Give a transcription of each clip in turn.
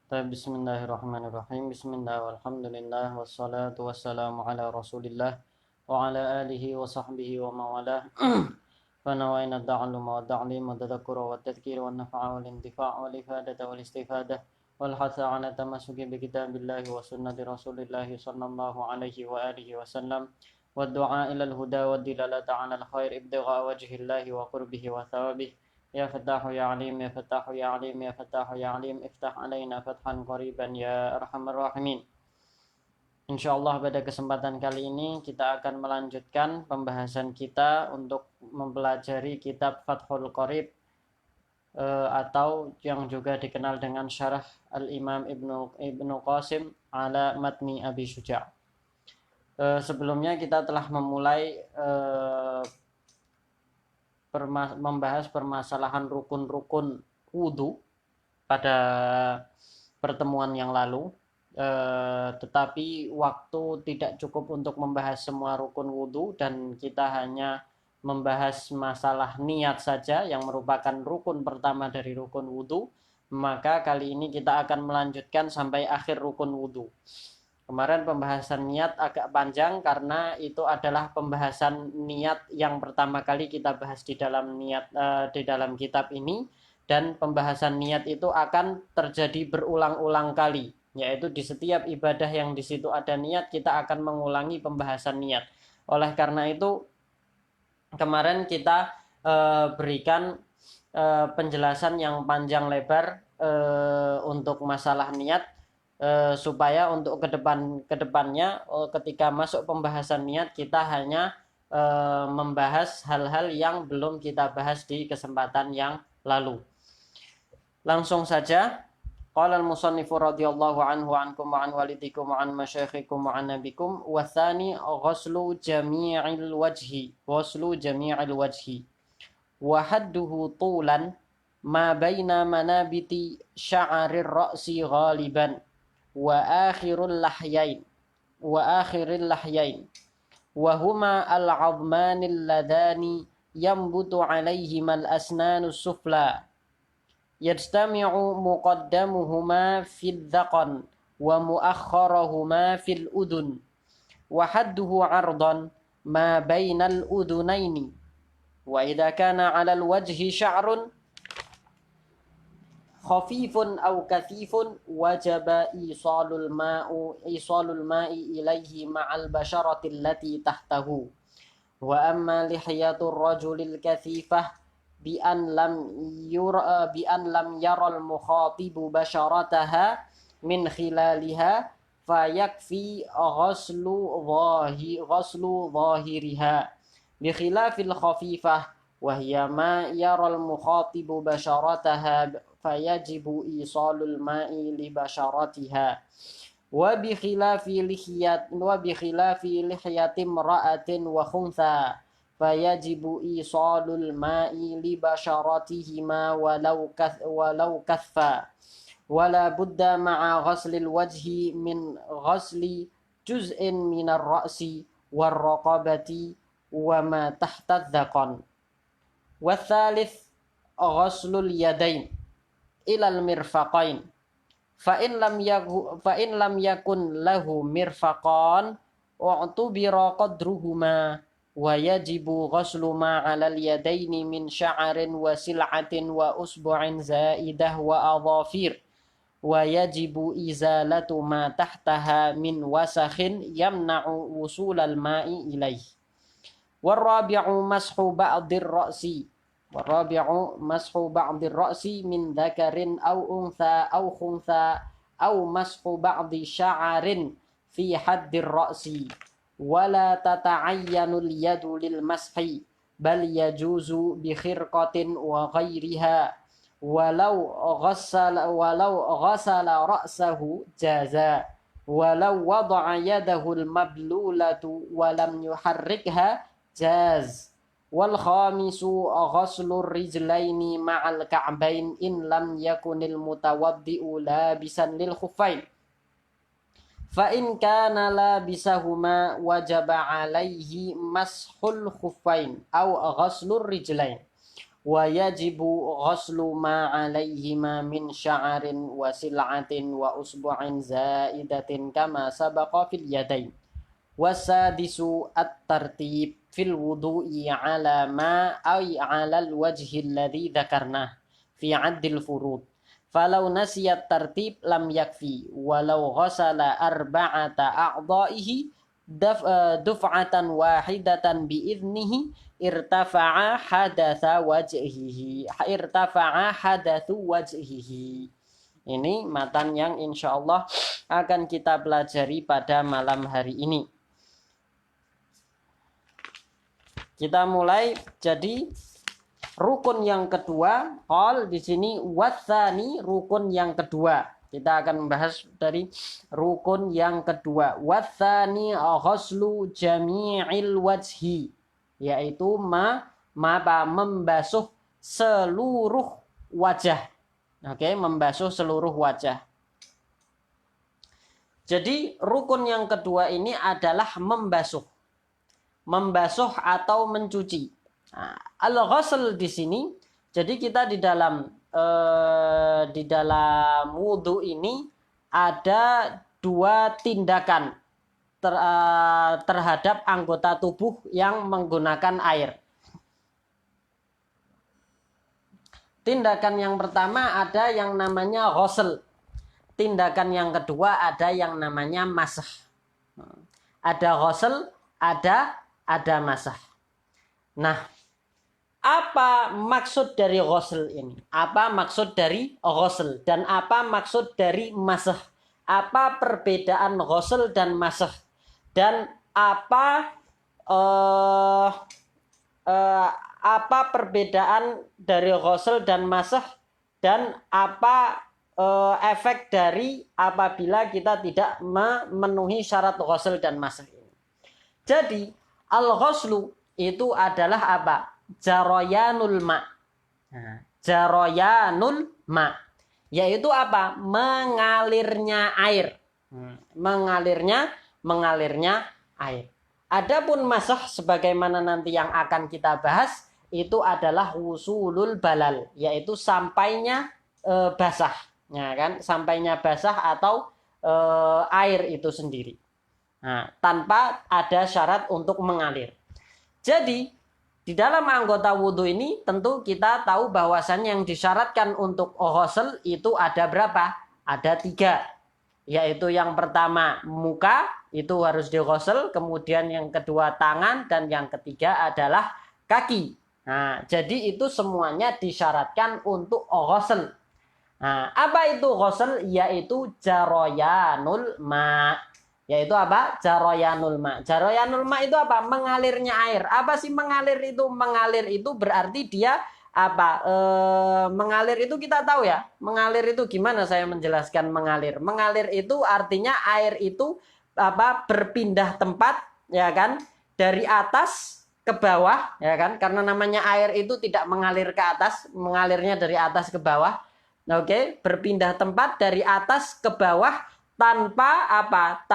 Bismillahirrahmanirrahim. Bismillah walhamdulillah wassalatu wassalamu ala Rasulillah wa ala alihi wa sahbihi wa mawalah. Fa nawaina ta'alluma wa ta'lim wa tadhakkura wa tadhkira wa nafa'a wal intifa' wal ifadata wal istifadah wal hatha ala tamassuki bi kitabillahi wa sunnati Rasulillah sallallahu alaihi wa alihi wa sallam wa du'a ila al huda wa dilalata ala al khair ibtigha wajhillahi wa qurbihi wa thawabihi. Ya Fattahu ya Alim, ya Fattahu ya Alim, ya Fattahu ya Alim, iftah alaina fathan qariban ya Arhamar Rahimin. Insyaallah pada kesempatan kali ini kita akan melanjutkan pembahasan kita untuk mempelajari kitab Fathul Qorib atau yang juga dikenal dengan Syarah Al-Imam Ibnu Qasim ala Matni Abi Syuja'. Sebelumnya kita telah memulai membahas permasalahan rukun-rukun wudu pada pertemuan yang lalu, tetapi waktu tidak cukup untuk membahas semua rukun wudu dan kita hanya membahas masalah niat saja yang merupakan rukun pertama dari rukun wudu. Maka kali ini kita akan melanjutkan sampai akhir rukun wudu. Kemarin pembahasan niat agak panjang karena itu adalah pembahasan niat yang pertama kali kita bahas di dalam di dalam kitab ini, dan pembahasan niat itu akan terjadi berulang-ulang kali, yaitu di setiap ibadah yang di situ ada niat kita akan mengulangi pembahasan niat. Oleh karena itu kemarin kita berikan penjelasan yang panjang lebar untuk masalah niat. Supaya untuk kedepannya ketika masuk pembahasan niat kita hanya membahas hal-hal yang belum kita bahas di kesempatan yang lalu. Langsung saja, qala al-musannifu radhiyallahu anhu ankum wa an walidikum wa an masyayikhikum wa an nabikum wa tsani ghuslu jami'il wajhi wa hadduhu tulan ma baina manabiti sya'arir ra'si ghaliban wa akhirul lahyain wa huma al-'azmanil ladani yambutu 'alayhima al-asnanus sufla yajtami'u muqaddamuhuma fil dhaqan wa mu'akhkharuhuma fil udun wa hadduhu 'ardan ma bainal udunaini wa idza kana 'alal wajhi sya'run khafifun aw kathifun wajaba isalul ma'i ilaihi ma'al basharati allati tahtahu wa amma lihiyatur rajulil kathifah bi an lam yaral mukhatibu basharataha min khilaliha fayakfi ghaslu zahiriha bi khilafil khafifah wa hiya ma yaral mukhatibu basharataha fayajibu isalul ma'i li basharatiha wa bi khilafi lihiyati imra'atin wa khuntha fayajibu isalul ma'i li basharatihima walau kathfa wala budda ma'a ghaslil wajhi min ghasli juz'in minar ra'si war raqabati wa ma tahta dhaqan wa thalith ghaslul yadain ilal mirfaqain fa in lam yakun lahu mirfaqan u'tubira qadruhuma wa yajibu ghaslu ma 'alal yadaini min sya'rin wa sil'atin wa usbu'in zaidah wa adhafir wa yajibu izalatu ma tahtaha min wasakhin yamna'u wusulal ma'i ilaih warabi'u mashu ba'dir ra'si warabi'u mashu ba'dir ra'si min dzakarin aw untha aw khuntha aw mashu ba'di sya'arin fi haddir ra'si wala tata'ayyanul yadu lil mashi bal yajuzu bi khirqatin wa ghairiha walau ghassala ra'sahu jaza walau wada'a yadahu al mablulatu wa lam yuharrikha jaz wal khamisu ghaslur rijlaini ma'al ka'bain in lam yakunil mutawaddi'u labisan lil khuffain fa in kana labisahuma wajaba alaihi mashul khuffain aw ghaslur rijlain wa yajibu ghuslu ma 'alaihima min sya'arin wa sil'atin wa usbu'in zaidatin kama sabaqa fil yadain. Wasadisu at-tartib fil wudu'i 'ala ma ay 'ala al-wajhi alladhi dzakarna fi 'addil furud. Falau nasiyat tartib lam yakfi walau ghasala arba'ata a'dha'ihi duf'atan wahidatan bi'idnihi irtafa'a hadatsu wajhihi. Ini matan yang insyaallah akan kita pelajari pada malam hari ini. Kita mulai. Jadi rukun yang kedua, qol di sini watsani, rukun yang kedua. Kita akan membahas dari rukun yang kedua. Watsani ghuslu jami'il wajhi, yaitu membasuh seluruh wajah. Oke, membasuh seluruh wajah. Jadi rukun yang kedua ini adalah membasuh atau mencuci. Nah, al-ghusl di sini, jadi kita di dalam wudu ini ada dua tindakan terhadap anggota tubuh yang menggunakan air. Tindakan yang pertama ada yang namanya ghusl. Tindakan yang kedua ada yang namanya masah. Ada ghusl, ada masah. Nah, apa maksud dari ghusl ini? Apa maksud dari ghusl dan apa maksud dari masah? Apa perbedaan ghusl dan masah? Dan apa perbedaan dari ghusl dan masah, dan apa efek dari apabila kita tidak memenuhi syarat ghusl dan masah ini? Jadi al-ghuslu itu adalah apa? Jaroyanul ma. Nah, jaroyanul ma, yaitu apa? Mengalirnya air. Mengalirnya air. Adapun masah sebagaimana nanti yang akan kita bahas itu adalah wusulul balal, yaitu sampainya basah. Ya kan? Sampainya basah atau air itu sendiri. Nah, tanpa ada syarat untuk mengalir. Jadi di dalam anggota wudhu ini tentu kita tahu bahwasannya yang disyaratkan untuk ghusl itu ada berapa? Ada 3. Yaitu yang pertama muka, itu harus dighusl. Kemudian yang kedua tangan. Dan yang ketiga adalah kaki. Nah, jadi itu semuanya disyaratkan untuk ghusl. Nah, apa itu ghusl? Yaitu jaroyanul ma. Yaitu apa? Jaroyanul ma. Jaroyanul ma itu apa? Mengalirnya air. Apa sih mengalir itu? Mengalir itu berarti dia apa? Mengalir itu kita tahu ya. Mengalir itu gimana saya menjelaskan mengalir? Mengalir itu artinya air itu apa? Berpindah tempat, ya kan? Dari atas ke bawah, ya kan? Karena namanya air itu tidak mengalir ke atas, mengalirnya dari atas ke bawah. Oke, berpindah tempat dari atas ke bawah tanpa apa?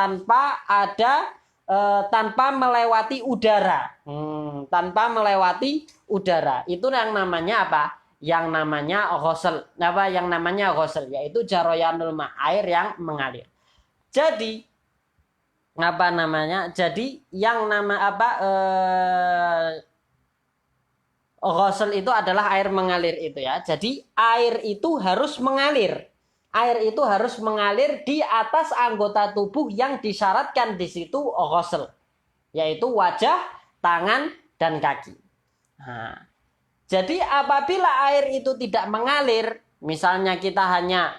Tanpa melewati udara. Tanpa melewati udara. Itu yang namanya apa? Yang namanya ghusl. Apa yang namanya ghusl? Yaitu jaroyanul ma, air yang mengalir. Jadi apa namanya? Jadi yang nama apa? Ghusl itu adalah air mengalir itu ya. Jadi air itu harus mengalir. Air itu harus mengalir di atas anggota tubuh yang disyaratkan di situ ghusl, yaitu wajah, tangan, dan kaki. Nah, jadi apabila air itu tidak mengalir, misalnya kita hanya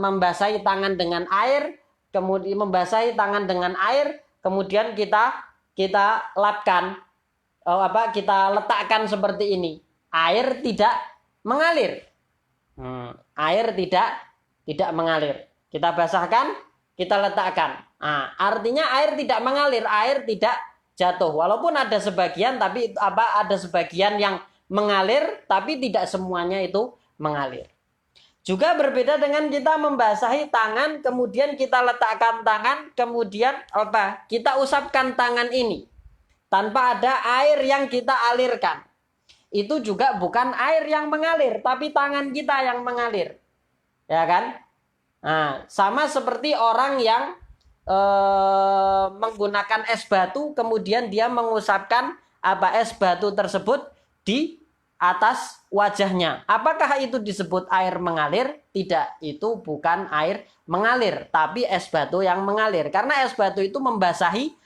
membasahi tangan dengan air, kemudian kemudian kita lapkan, kita letakkan seperti ini, air tidak mengalir. Air tidak mengalir. Kita basahkan, kita letakkan. Nah, artinya air tidak mengalir, air tidak jatuh. Walaupun ada sebagian, tapi ada sebagian yang mengalir, tapi tidak semuanya itu mengalir. Juga berbeda dengan kita membasahi tangan, kemudian kita letakkan tangan, kemudian kita usapkan tangan ini tanpa ada air yang kita alirkan. itu juga bukan air yang mengalir, tapi tangan kita yang mengalir. Ya kan? Nah, sama seperti orang yang menggunakan es batu, kemudian dia mengusapkan es batu tersebut di atas wajahnya. Apakah itu disebut air mengalir? Tidak, itu bukan air mengalir, tapi es batu yang mengalir. Karena es batu itu membasahi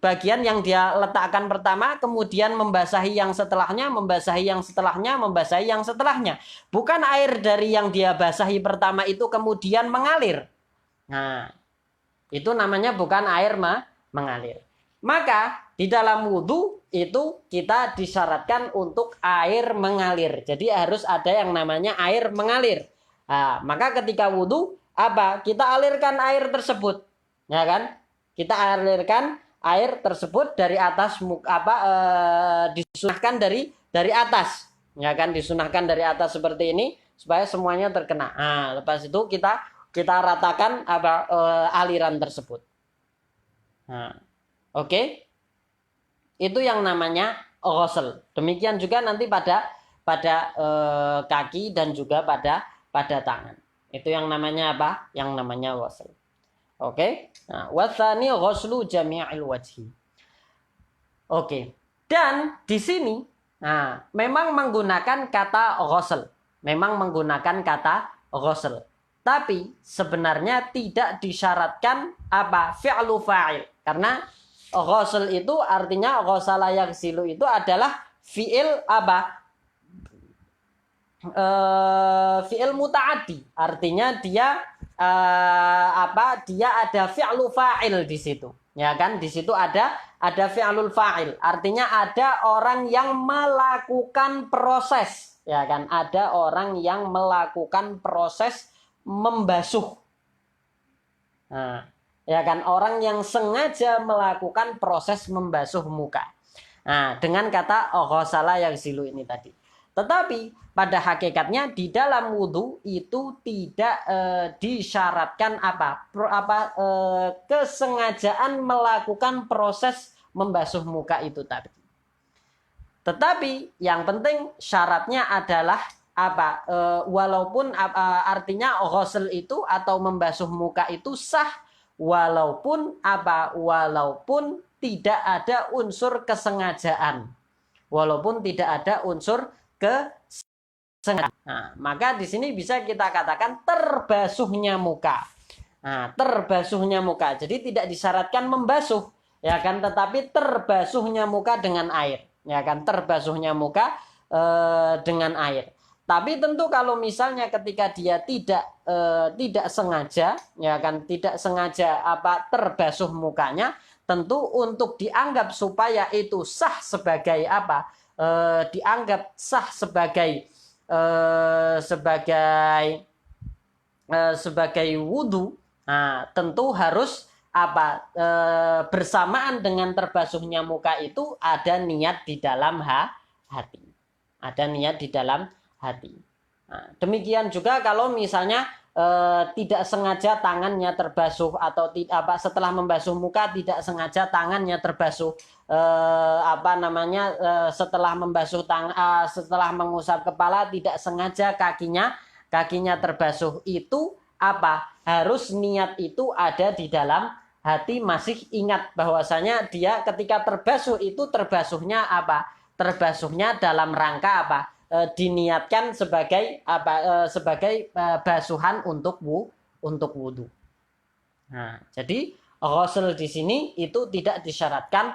bagian yang dia letakkan pertama, kemudian membasahi yang setelahnya, membasahi yang setelahnya, membasahi yang setelahnya. Bukan air dari yang dia basahi pertama itu kemudian mengalir. Nah, itu namanya bukan air mengalir. Maka di dalam wudhu itu kita disyaratkan untuk air mengalir. Jadi harus ada yang namanya air mengalir. Nah, maka ketika wudhu kita alirkan air tersebut, ya kan? Kita alirkan air tersebut dari atas disunahkan dari atas, ya kan? Disunahkan dari atas seperti ini supaya semuanya terkena. Nah, lepas itu kita ratakan aliran tersebut. Nah, oke. Itu yang namanya ghusl. Demikian juga nanti pada kaki dan juga pada tangan. Itu yang namanya apa? Yang namanya ghusl. Oke. Nah, watsani ghuslu jami'il wajhi. Oke. Dan di sini memang menggunakan kata ghusl. Memang menggunakan kata ghusl. Tapi sebenarnya tidak disyaratkan fi'lu fa'il. Karena ghusl itu artinya ghusala yaghsilu itu adalah fi'il fi'il muta'addi. Artinya dia dia ada fi'lu fa'il di situ. Ya kan? Di situ ada fi'lul fa'il. Artinya ada orang yang melakukan proses, ya kan? Ada orang yang melakukan proses membasuh. Nah, ya kan, orang yang sengaja melakukan proses membasuh muka. Nah, dengan kata ghusala yaghsilu ini tadi. Tetapi pada hakikatnya di dalam wudhu itu tidak disyaratkan kesengajaan melakukan proses membasuh muka itu tadi. Tetapi yang penting syaratnya adalah walaupun artinya ghusl itu atau membasuh muka itu sah walaupun tidak ada unsur kesengajaan. Walaupun tidak ada unsur kesengajaan. Nah, maka di sini bisa kita katakan terbasuhnya muka. Nah, terbasuhnya muka. Jadi tidak disyaratkan membasuh, ya kan, tetapi terbasuhnya muka dengan air, ya kan, terbasuhnya muka dengan air. Tapi tentu kalau misalnya ketika dia tidak sengaja, ya kan, tidak sengaja terbasuh mukanya, tentu untuk dianggap supaya itu sah sebagai dianggap sah sebagai wudhu, tentu harus bersamaan dengan terbasuhnya muka itu ada niat di dalam hati, ada niat di dalam hati. Nah, demikian juga kalau misalnya tidak sengaja tangannya terbasuh atau setelah membasuh muka tidak sengaja tangannya terbasuh, setelah membasuh setelah mengusap kepala tidak sengaja kakinya terbasuh, itu harus niat itu ada di dalam hati, masih ingat bahwasanya dia ketika terbasuh itu terbasuhnya terbasuhnya dalam rangka diniatkan sebagai basuhan untuk wudhu. Nah, jadi ghusl di sini itu tidak disyaratkan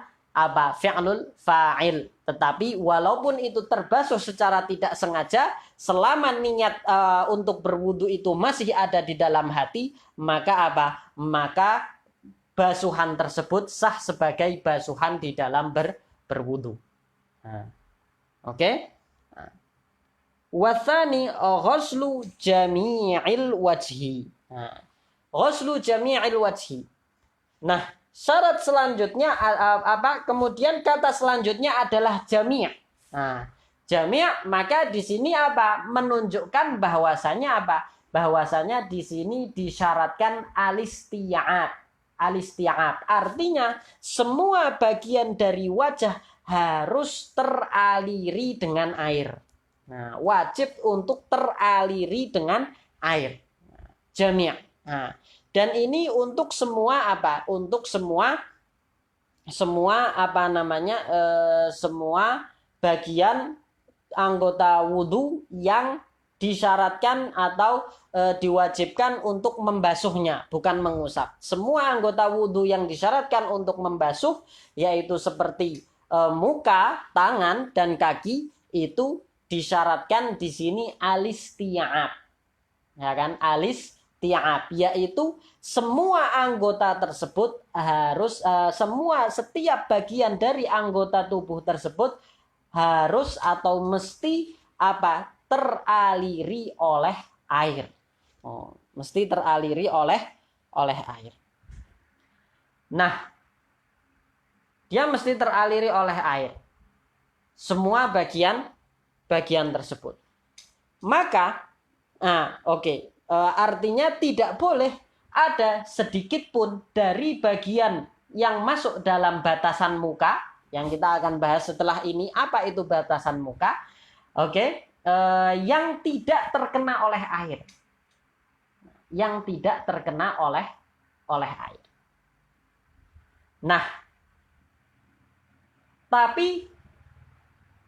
fi'lul fa'il, tetapi walaupun itu terbasuh secara tidak sengaja, selama niat untuk berwudhu itu masih ada di dalam hati, maka maka basuhan tersebut sah sebagai basuhan di dalam berwudhu. Nah, oke. Wathani ghuslu jami'il wajhi. Ghuslu jami'il wajhi. Nah, syarat selanjutnya kemudian kata selanjutnya adalah jami'. Nah, jami', maka di sini menunjukkan bahwasanya bahwasanya di sini disyaratkan alisti'ab. Alisti'ab artinya semua bagian dari wajah harus teraliri dengan air. Nah, wajib untuk teraliri dengan air. Jami'. Nah, dan ini untuk semua apa? Untuk semua semua bagian anggota wudhu yang disyaratkan atau diwajibkan untuk membasuhnya, bukan mengusap. Semua anggota wudhu yang disyaratkan untuk membasuh, yaitu seperti muka, tangan, dan kaki, itu disyaratkan di sini alisti'ab, ya kan? Alisti'ab, yaitu semua anggota tersebut harus setiap bagian dari anggota tubuh tersebut harus atau mesti apa? Teraliri oleh air. Mesti teraliri oleh air. Nah, dia mesti teraliri oleh air. Semua bagian tersebut. Maka, artinya tidak boleh ada sedikit pun dari bagian yang masuk dalam batasan muka, yang kita akan bahas setelah ini, apa itu batasan muka, yang tidak terkena oleh air. Yang tidak terkena oleh air. Nah, tapi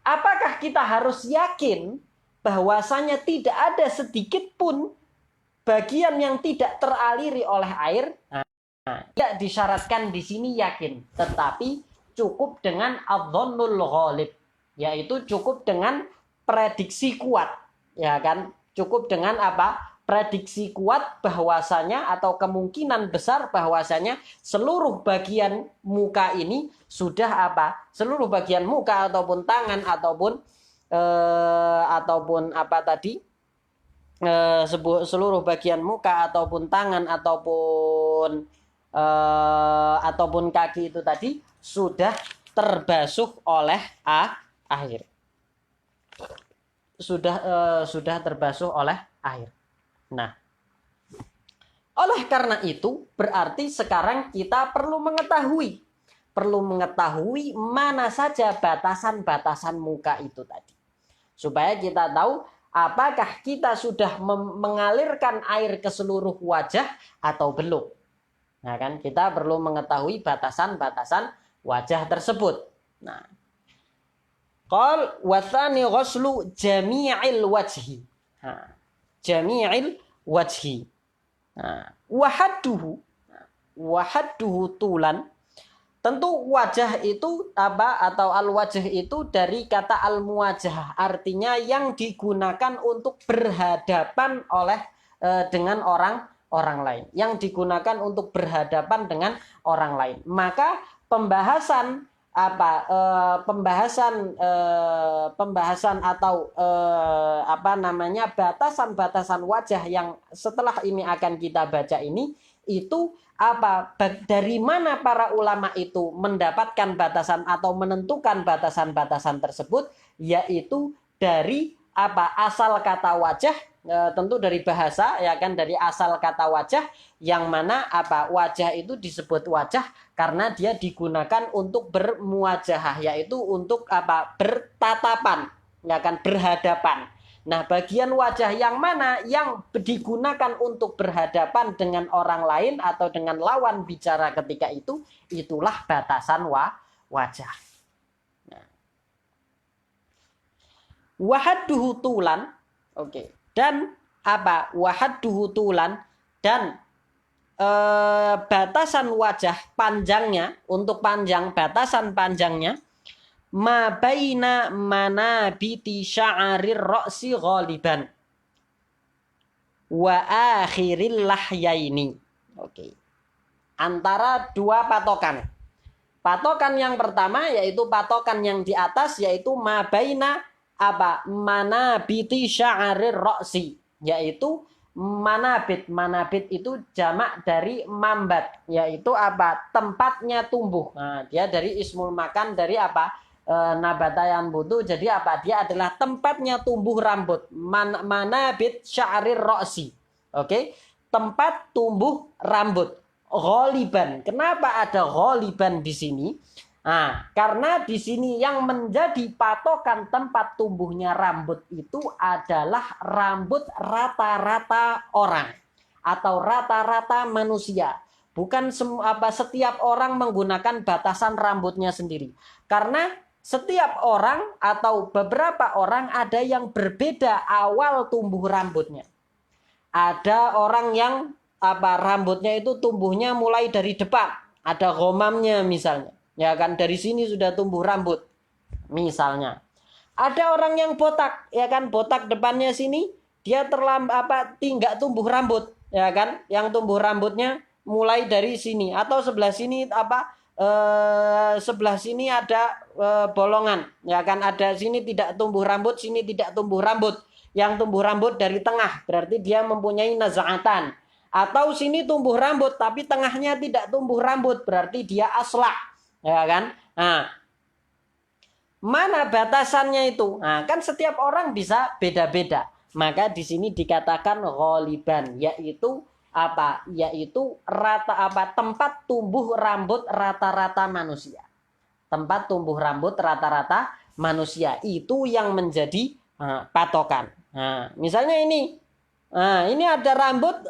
apakah kita harus yakin bahwasanya tidak ada sedikit pun bagian yang tidak teraliri oleh air? Nah, tidak disyaratkan di sini yakin, tetapi cukup dengan adzannul ghalib, yaitu cukup dengan prediksi kuat, ya kan? Cukup dengan apa? Prediksi kuat bahwasanya atau kemungkinan besar bahwasanya seluruh bagian muka ini sudah apa? Seluruh bagian muka ataupun tangan ataupun apa tadi? Seluruh bagian muka ataupun tangan ataupun kaki itu tadi sudah terbasuh oleh air. Sudah terbasuh oleh air. Nah, oleh karena itu berarti sekarang kita perlu mengetahui mana saja batasan-batasan muka itu tadi. Supaya kita tahu apakah kita sudah mengalirkan air ke seluruh wajah atau belum. Nah, kan kita perlu mengetahui batasan-batasan wajah tersebut. Nah, qal wa tsani ghuslu jami'il wajhi. Jami'il wajhi. Wahadduhu tulan. Tentu wajah itu apa atau al-wajh itu dari kata al-muwajah, artinya yang digunakan untuk berhadapan dengan orang lain, yang digunakan untuk berhadapan dengan orang lain. Maka pembahasan atau batasan-batasan wajah yang setelah ini akan kita baca ini, itu dari mana para ulama itu mendapatkan batasan atau menentukan batasan-batasan tersebut, yaitu dari asal kata wajah, tentu dari bahasa, ya kan, dari asal kata wajah, yang mana wajah itu disebut wajah karena dia digunakan untuk bermuwajahah, yaitu untuk bertatapan, ya kan, berhadapan. Nah, bagian wajah yang mana yang digunakan untuk berhadapan dengan orang lain atau dengan lawan bicara ketika itu, itulah batasan wajah. Nah. Wahadduhu tulan, dan wahadduhu tulan, dan batasan wajah panjangnya, untuk batasan panjangnya, ma baina manabiti sya'arir ra'si ghaliban wa akhiril lahyaini. Antara dua patokan. Patokan yang pertama yaitu patokan yang di atas, yaitu ma baina manabiti sya'arir ra'si, yaitu manabit itu jamak dari mambat, yaitu tempatnya tumbuh. Nah, dia dari ismul makan, dari nabatayan butuh, jadi dia adalah tempatnya tumbuh rambut. Manabit sya'arir ra'si, tempat tumbuh rambut. Ghaliban, kenapa ada ghaliban di sini? Nah, karena di sini yang menjadi patokan tempat tumbuhnya rambut itu adalah rambut rata-rata orang atau rata-rata manusia. Bukan setiap orang menggunakan batasan rambutnya sendiri. Karena setiap orang atau beberapa orang ada yang berbeda awal tumbuh rambutnya. Ada orang yang rambutnya itu tumbuhnya mulai dari depan, ada gomamnya misalnya. Ya kan, dari sini sudah tumbuh rambut. Misalnya. Ada orang yang botak, ya kan, botak depannya sini, dia tinggal tumbuh rambut, ya kan? Yang tumbuh rambutnya mulai dari sini atau sebelah sini sebelah sini ada bolongan, ya kan? Ada sini tidak tumbuh rambut, sini tidak tumbuh rambut. Yang tumbuh rambut dari tengah, berarti dia mempunyai nazaatan. Atau sini tumbuh rambut tapi tengahnya tidak tumbuh rambut, berarti dia aslah. Ya kan? Nah, mana batasannya itu? Nah, kan setiap orang bisa beda-beda. Maka di sini dikatakan ghaliban, yaitu Yaitu tempat tumbuh rambut rata-rata manusia. Tempat tumbuh rambut rata-rata manusia itu yang menjadi patokan. Nah, misalnya ini. Nah, ini ada rambut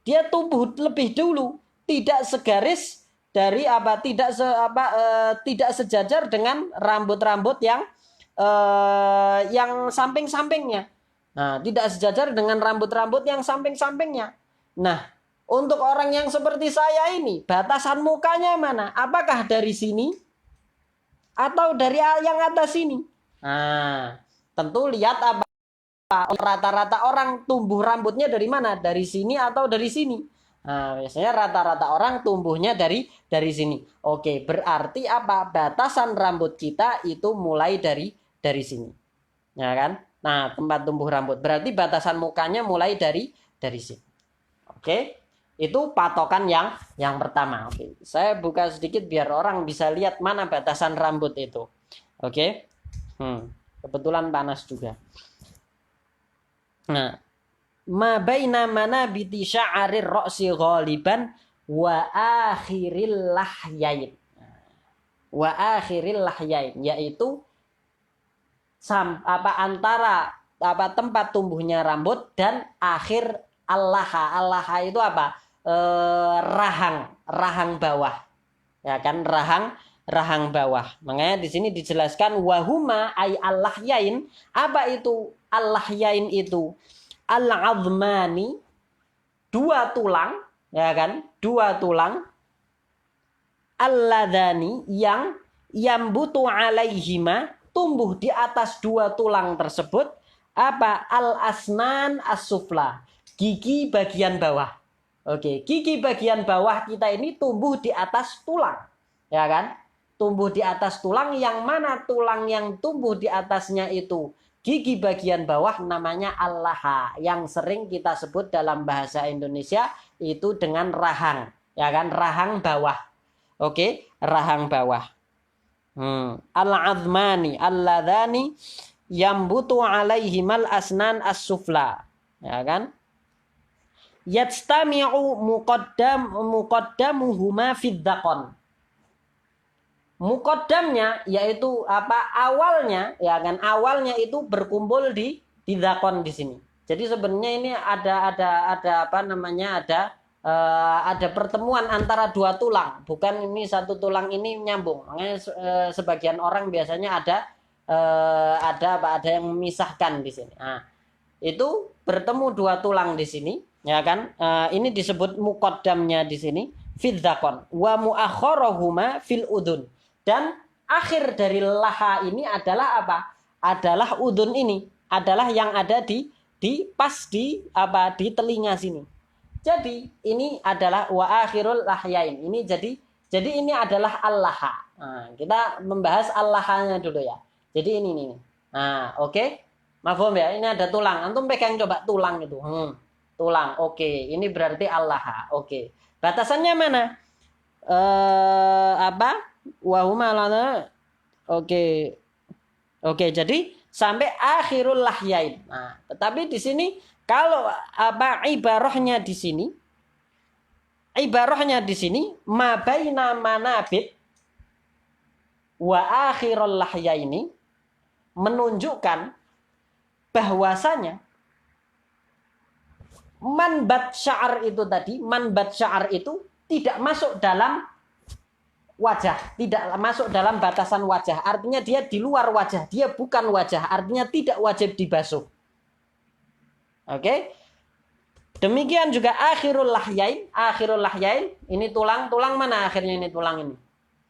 dia tumbuh lebih dulu, tidak segaris dari tidak sejajar dengan rambut-rambut yang samping-sampingnya. Nah, tidak sejajar dengan rambut-rambut yang samping-sampingnya. Nah, untuk orang yang seperti saya ini, batasan mukanya mana? Apakah dari sini atau dari yang atas sini? Nah, tentu lihat rata-rata orang tumbuh rambutnya dari mana? Dari sini atau dari sini? Nah, biasanya rata-rata orang tumbuhnya dari sini. Oke, berarti batasan rambut kita itu mulai dari sini. Ya kan? Nah, tempat tumbuh rambut. Berarti batasan mukanya mulai dari sini. Oke. Itu patokan yang pertama. Oke. Saya buka sedikit biar orang bisa lihat mana batasan rambut itu. Oke. Kebetulan panas juga. Nah, ma baina manabiti sya'arir ra'si ghaliban wa akhiril lahyain. Wa akhiril lahyain, yaitu antara tempat tumbuhnya rambut dan akhir allaha. Allaha itu rahang bawah. Ya kan, rahang bawah. Makanya di sini dijelaskan wahuma ay allahyain. Apa itu allahyain itu? Al-azmani, dua tulang, ya kan? Dua tulang. Alladani, yang yambutu alaihima, tumbuh di atas dua tulang tersebut al-asnan as-sufla, gigi bagian bawah. Oke, gigi bagian bawah kita ini tumbuh di atas tulang, ya kan? Tumbuh di atas tulang, yang mana tulang yang tumbuh di atasnya itu gigi bagian bawah namanya allaha, yang sering kita sebut dalam bahasa Indonesia itu dengan rahang, ya kan? Rahang bawah. Oke, rahang bawah. Al-azmani alladhani yambutu alaihimal asnan as-sufla, ya kan? Yajtami'u muqaddamuhuma fid dhaqan. Muqaddamnya yaitu awalnya, ya kan, awalnya itu berkumpul di dhaqan di sini. Jadi sebenarnya ini ada pertemuan antara dua tulang, bukan ini satu tulang ini nyambung. Makanya sebagian orang biasanya ada yang memisahkan di sini. Nah, itu bertemu dua tulang di sini, ya kan? Ini disebut muqaddamnya di sini fil dhaqan wa muakharahuma fil udun. Dan akhir dari laha ini adalah Adalah udun ini, adalah yang ada di telinga sini. Jadi ini adalah wa akhirul lahyain. Ini jadi ini adalah al-laha. Nah, kita membahas al-lahanya dulu ya. Jadi ini. Nah, oke. Mafhum ya? Ini ada tulang. Antum pegang coba tulang itu. Tulang. Oke, ini berarti al-laha. Oke. Batasannya mana? Wahuma lana. Oke. Jadi sampai akhirul lahyain. Nah, tetapi di sini kalau ibarahnya di sini ma baina manabit, wa akhirul lahyaini menunjukkan bahwasanya manbat sya'ar itu tadi, manbat sya'ar itu tidak masuk dalam wajah, tidak masuk dalam batasan wajah. Artinya dia di luar wajah, dia bukan wajah, artinya tidak wajib dibasuh. Oke. Demikian juga akhirul lahyain, ini tulang mana akhirnya ini tulang ini?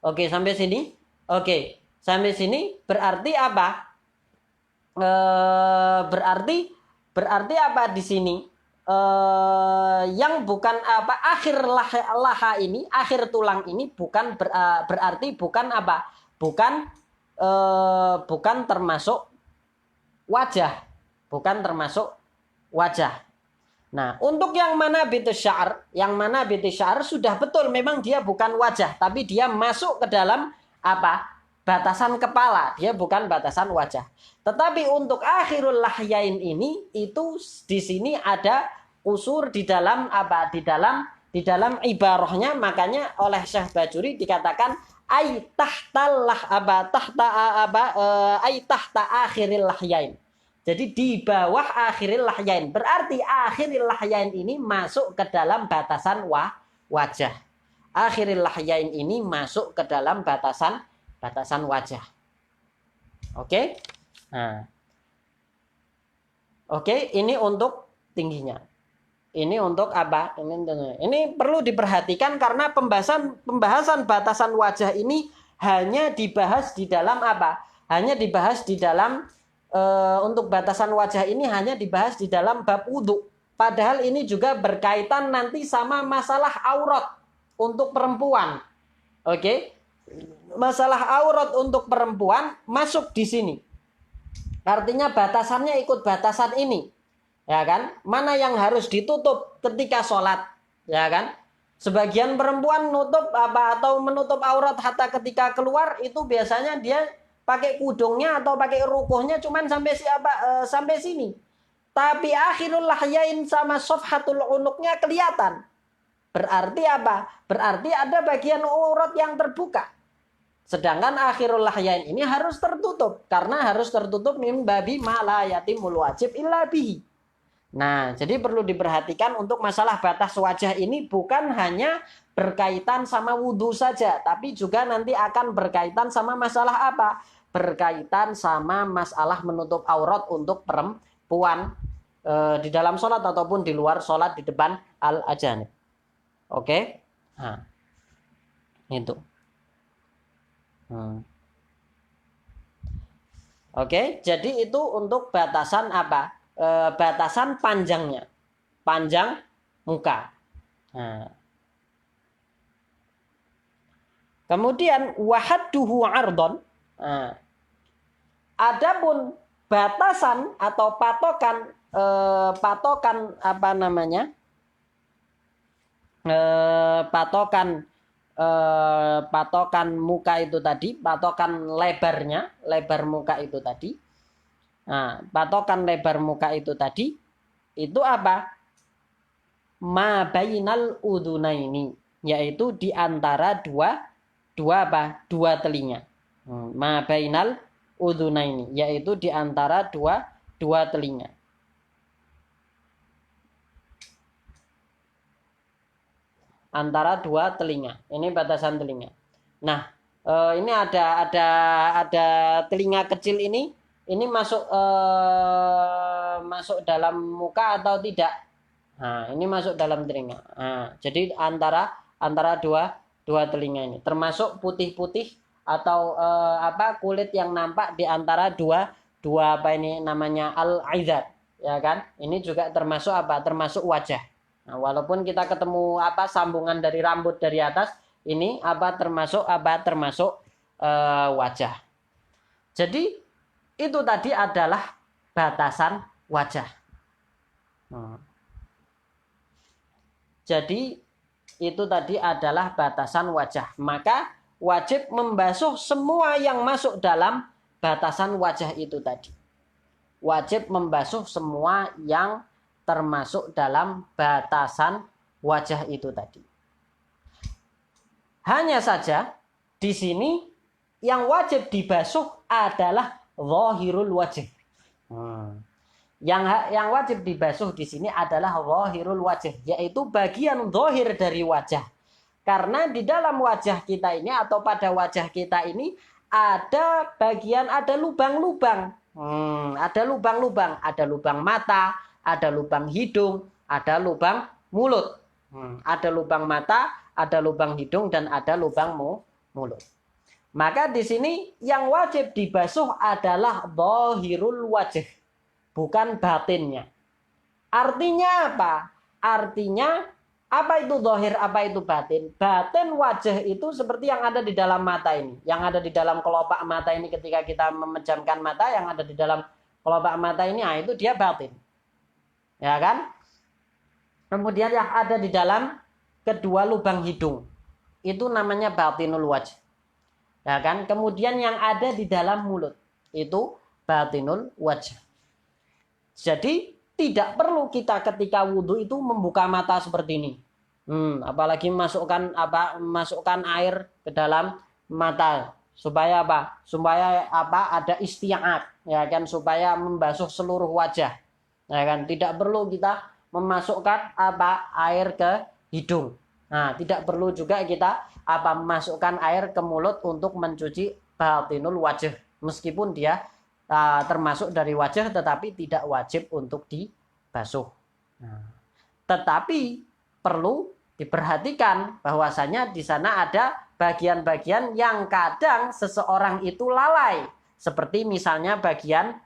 Oke, sampai sini. Oke, sampai sini berarti apa? Berarti apa di sini? Yang bukan apa akhir laha ini, akhir tulang ini bukan berarti bukan apa? Bukan termasuk wajah, bukan termasuk wajah. Nah, untuk yang mana bintu sya'ar sudah betul memang dia bukan wajah, tapi dia masuk ke dalam apa? Batasan kepala, dia bukan batasan wajah. Tetapi untuk akhirul lahyain ini itu di sini ada usur di dalam apa? Di dalam ibarahnya, makanya oleh Syekh Bajuri dikatakan ai tahta akhiril lahyain. Jadi di bawah akhiril lahyain. Berarti akhiril lahyain ini masuk ke dalam batasan wajah. Akhiril lahyain ini masuk ke dalam batasan wajah. Oke? Nah. Oke, ini untuk tingginya. Ini untuk apa? Ini perlu diperhatikan karena pembahasan batasan wajah ini hanya dibahas di dalam apa? Hanya dibahas di dalam untuk batasan wajah ini hanya dibahas di dalam bab wudhu. Padahal ini juga berkaitan nanti sama masalah aurat untuk perempuan. Oke? Masalah aurat untuk perempuan masuk di sini. Artinya batasannya ikut batasan ini. Ya kan? Mana yang harus ditutup ketika sholat. Ya kan? Sebagian perempuan nutup apa atau menutup aurat hatta ketika keluar itu biasanya dia pakai kudungnya atau pakai rukuhnya cuman sampai sini. Tapi akhirul lahyain sama sofhatul unuknya kelihatan. Berarti apa? Berarti ada bagian aurat yang terbuka. Sedangkan akhirul lahyain ini harus tertutup. Karena harus tertutup min babi ma la yatimul wajib illa bihi. Nah, jadi perlu diperhatikan untuk masalah batas wajah ini bukan hanya berkaitan sama wudhu saja. Tapi juga nanti akan berkaitan sama masalah apa? Berkaitan sama masalah menutup aurat untuk perempuan di dalam sholat ataupun di luar sholat di depan al-ajanib. Oke? Nah, itu. Oke, jadi itu untuk batasan apa? Batasan panjangnya. Panjang muka. Nah. Kemudian wahadduhu ardon. Nah. Adapun batasan atau patokan apa namanya? Patokan muka itu tadi, patokan lebar muka itu tadi. Nah, patokan lebar muka itu tadi itu apa? Ma bainal udhunaini, yaitu di antara dua telinga. Ma bainal udhunaini, yaitu di antara dua telinga. Antara dua telinga. Ini batasan telinga. Nah, ini ada telinga kecil ini masuk dalam muka atau tidak? Nah, ini masuk dalam telinga. Nah, jadi antara dua telinga ini, termasuk putih-putih atau kulit yang nampak di antara dua apa ini namanya al-aizat, ya kan? Ini juga termasuk apa? Termasuk wajah. Nah, walaupun kita ketemu sambungan dari rambut dari atas, ini termasuk wajah. Jadi itu tadi adalah batasan wajah. Jadi itu tadi adalah batasan wajah. Maka wajib membasuh semua yang masuk dalam batasan wajah itu tadi. Wajib membasuh semua yang termasuk dalam batasan wajah itu tadi. Hanya saja di sini yang wajib dibasuh adalah zahirul wajh. Yang wajib dibasuh di sini adalah zahirul wajh, yaitu bagian zahir dari wajah. Karena di dalam wajah kita ini atau pada wajah kita ini ada lubang-lubang. Ada lubang-lubang, ada lubang mata, ada lubang hidung, ada lubang mulut. Ada lubang mata, ada lubang hidung, dan ada lubang mulut. Maka di sini yang wajib dibasuh adalah zahirul wajh, bukan batinnya. Artinya apa? Artinya apa itu zahir, apa itu batin? Batin wajah itu seperti yang ada di dalam mata ini. Yang ada di dalam kelopak mata ini ketika kita memejamkan mata, yang ada di dalam kelopak mata ini, itu dia batin. Ya kan? Kemudian yang ada di dalam kedua lubang hidung, itu namanya batinul wajh. Ya kan? Kemudian yang ada di dalam mulut, itu batinul wajh. Jadi tidak perlu kita ketika wudhu itu membuka mata seperti ini. Apalagi masukkan air ke dalam mata supaya apa? Supaya ada isti'ab, ya kan, supaya membasuh seluruh wajah. Ya kan, tidak perlu kita memasukkan air ke hidung. Nah, tidak perlu juga kita memasukkan air ke mulut untuk mencuci batinul wajah. Meskipun dia termasuk dari wajah, tetapi tidak wajib untuk dibasuh. Tetapi perlu diperhatikan bahwasanya di sana ada bagian-bagian yang kadang seseorang itu lalai, seperti misalnya bagian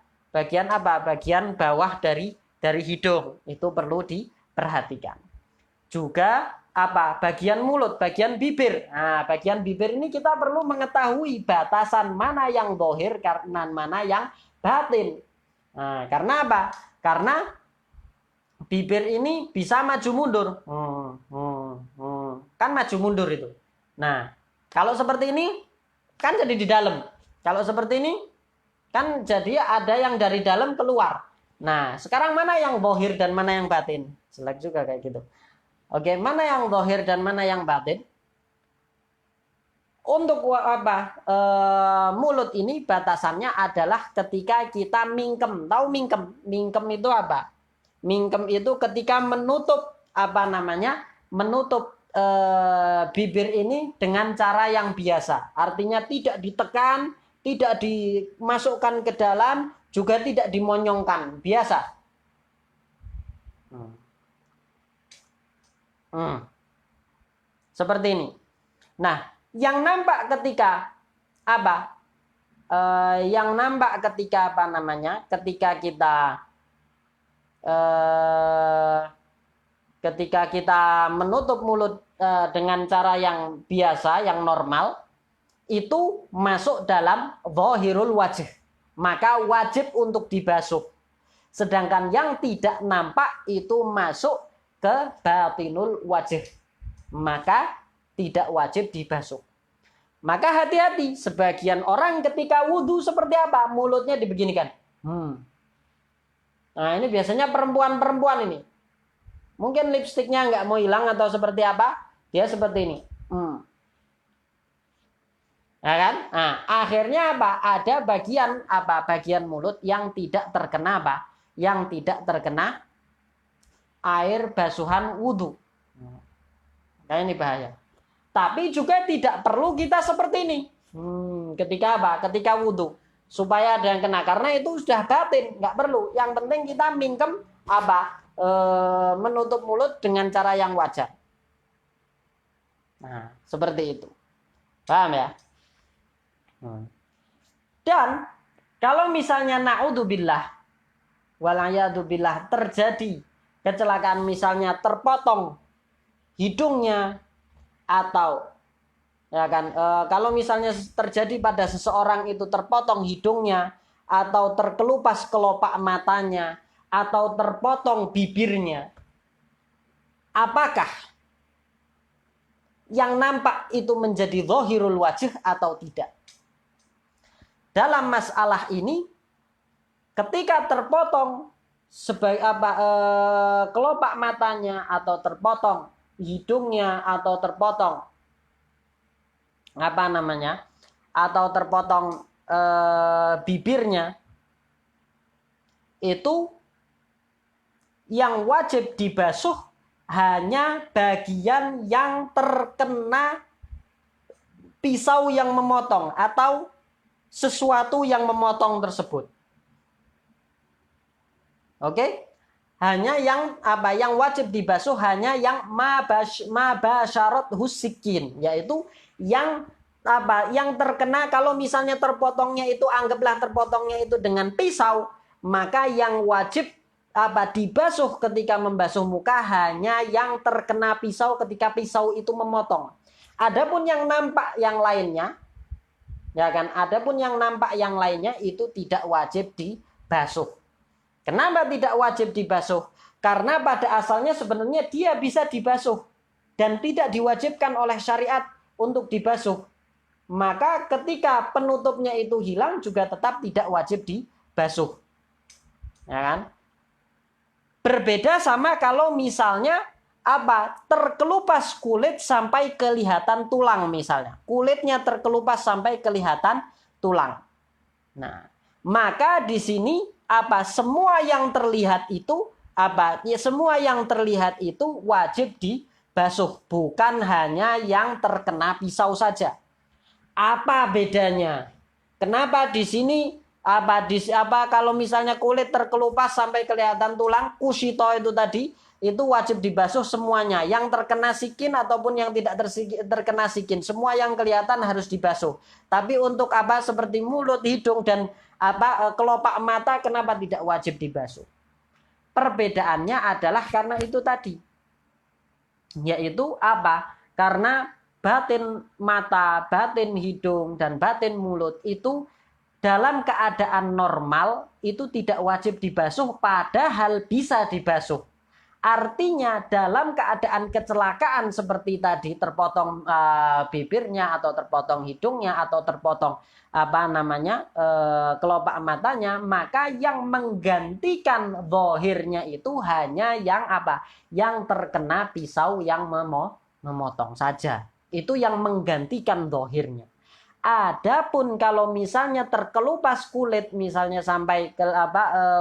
bawah dari hidung, itu perlu diperhatikan. Juga bagian mulut, bagian bibir. Nah, bagian bibir ini kita perlu mengetahui batasan mana yang zahir karena mana yang batin. Nah, karena apa? Karena bibir ini bisa maju mundur. Kan maju mundur itu. Nah, kalau seperti ini kan jadi di dalam. Kalau seperti ini kan jadi ada yang dari dalam keluar. Nah, sekarang mana yang zahir dan mana yang batin? Jelek juga kayak gitu. Oke, mana yang zahir dan mana yang batin? Untuk mulut ini batasannya adalah ketika kita mingkem. Tahu mingkem? Mingkem itu apa? Mingkem itu ketika menutup menutup bibir ini dengan cara yang biasa. Artinya tidak ditekan, tidak dimasukkan ke dalam, juga tidak dimonyongkan. Biasa. Seperti ini. Nah, yang nampak ketika ketika kita menutup mulut dengan cara yang biasa, yang normal, itu masuk dalam zahirul wajh, maka wajib untuk dibasuh. Sedangkan yang tidak nampak itu masuk ke batinul wajh, maka tidak wajib dibasuh. Maka hati-hati, sebagian orang ketika wudhu seperti apa? Mulutnya dibeginikan. Nah, ini biasanya perempuan-perempuan ini. Mungkin lipstiknya nggak mau hilang atau seperti apa, dia seperti ini. Ya kan? Nah, akhirnya ada bagian mulut yang tidak terkena yang tidak terkena air basuhan wudhu. Nah, ini bahaya. Tapi juga tidak perlu kita seperti ini. Ketika wudhu, supaya ada yang kena, karena itu sudah batin, nggak perlu. Yang penting kita mingkem menutup mulut dengan cara yang wajar. Nah, seperti itu. Paham ya? Dan kalau misalnya naudzubillah walayyadubillah terjadi kecelakaan, misalnya terpotong hidungnya, atau ya kan, kalau misalnya terjadi pada seseorang itu terpotong hidungnya, atau terkelupas kelopak matanya, atau terpotong bibirnya, apakah yang nampak itu menjadi zahirul wajh atau tidak? Dalam masalah ini, ketika terpotong kelopak matanya, atau terpotong hidungnya, atau terpotong atau terpotong bibirnya, itu yang wajib dibasuh hanya bagian yang terkena pisau yang memotong atau sesuatu yang memotong tersebut. Oke? Hanya yang yang wajib dibasuh hanya yang mabasyarat husikin, yaitu yang yang terkena. Kalau misalnya terpotongnya itu, anggaplah terpotongnya itu dengan pisau, maka yang wajib dibasuh ketika membasuh muka hanya yang terkena pisau ketika pisau itu memotong. Adapun yang nampak yang lainnya, ya kan? Adapun yang nampak yang lainnya itu tidak wajib dibasuh. Kenapa tidak wajib dibasuh? Karena pada asalnya sebenarnya dia bisa dibasuh dan tidak diwajibkan oleh syariat untuk dibasuh. Maka ketika penutupnya itu hilang juga tetap tidak wajib dibasuh. Ya kan? Berbeda sama kalau misalnya terkelupas kulit sampai kelihatan tulang misalnya. Kulitnya terkelupas sampai kelihatan tulang. Nah, maka di sini semua yang terlihat itu semua yang terlihat itu wajib dibasuh, bukan hanya yang terkena pisau saja. Apa bedanya? Kenapa di sini kalau misalnya kulit terkelupas sampai kelihatan tulang, kusito itu tadi, itu wajib dibasuh semuanya. Yang terkena sikin ataupun yang tidak terkena sikin, semua yang kelihatan harus dibasuh. Tapi untuk seperti mulut, hidung, dan kelopak mata, kenapa tidak wajib dibasuh? Perbedaannya adalah karena itu tadi. Yaitu karena batin mata, batin hidung, dan batin mulut itu dalam keadaan normal itu tidak wajib dibasuh, padahal bisa dibasuh. Artinya dalam keadaan kecelakaan seperti tadi, terpotong bibirnya atau terpotong hidungnya atau terpotong kelopak matanya, maka yang menggantikan zahirnya itu hanya yang terkena pisau yang memotong saja. Itu yang menggantikan zahirnya. Adapun kalau misalnya terkelupas kulit misalnya sampai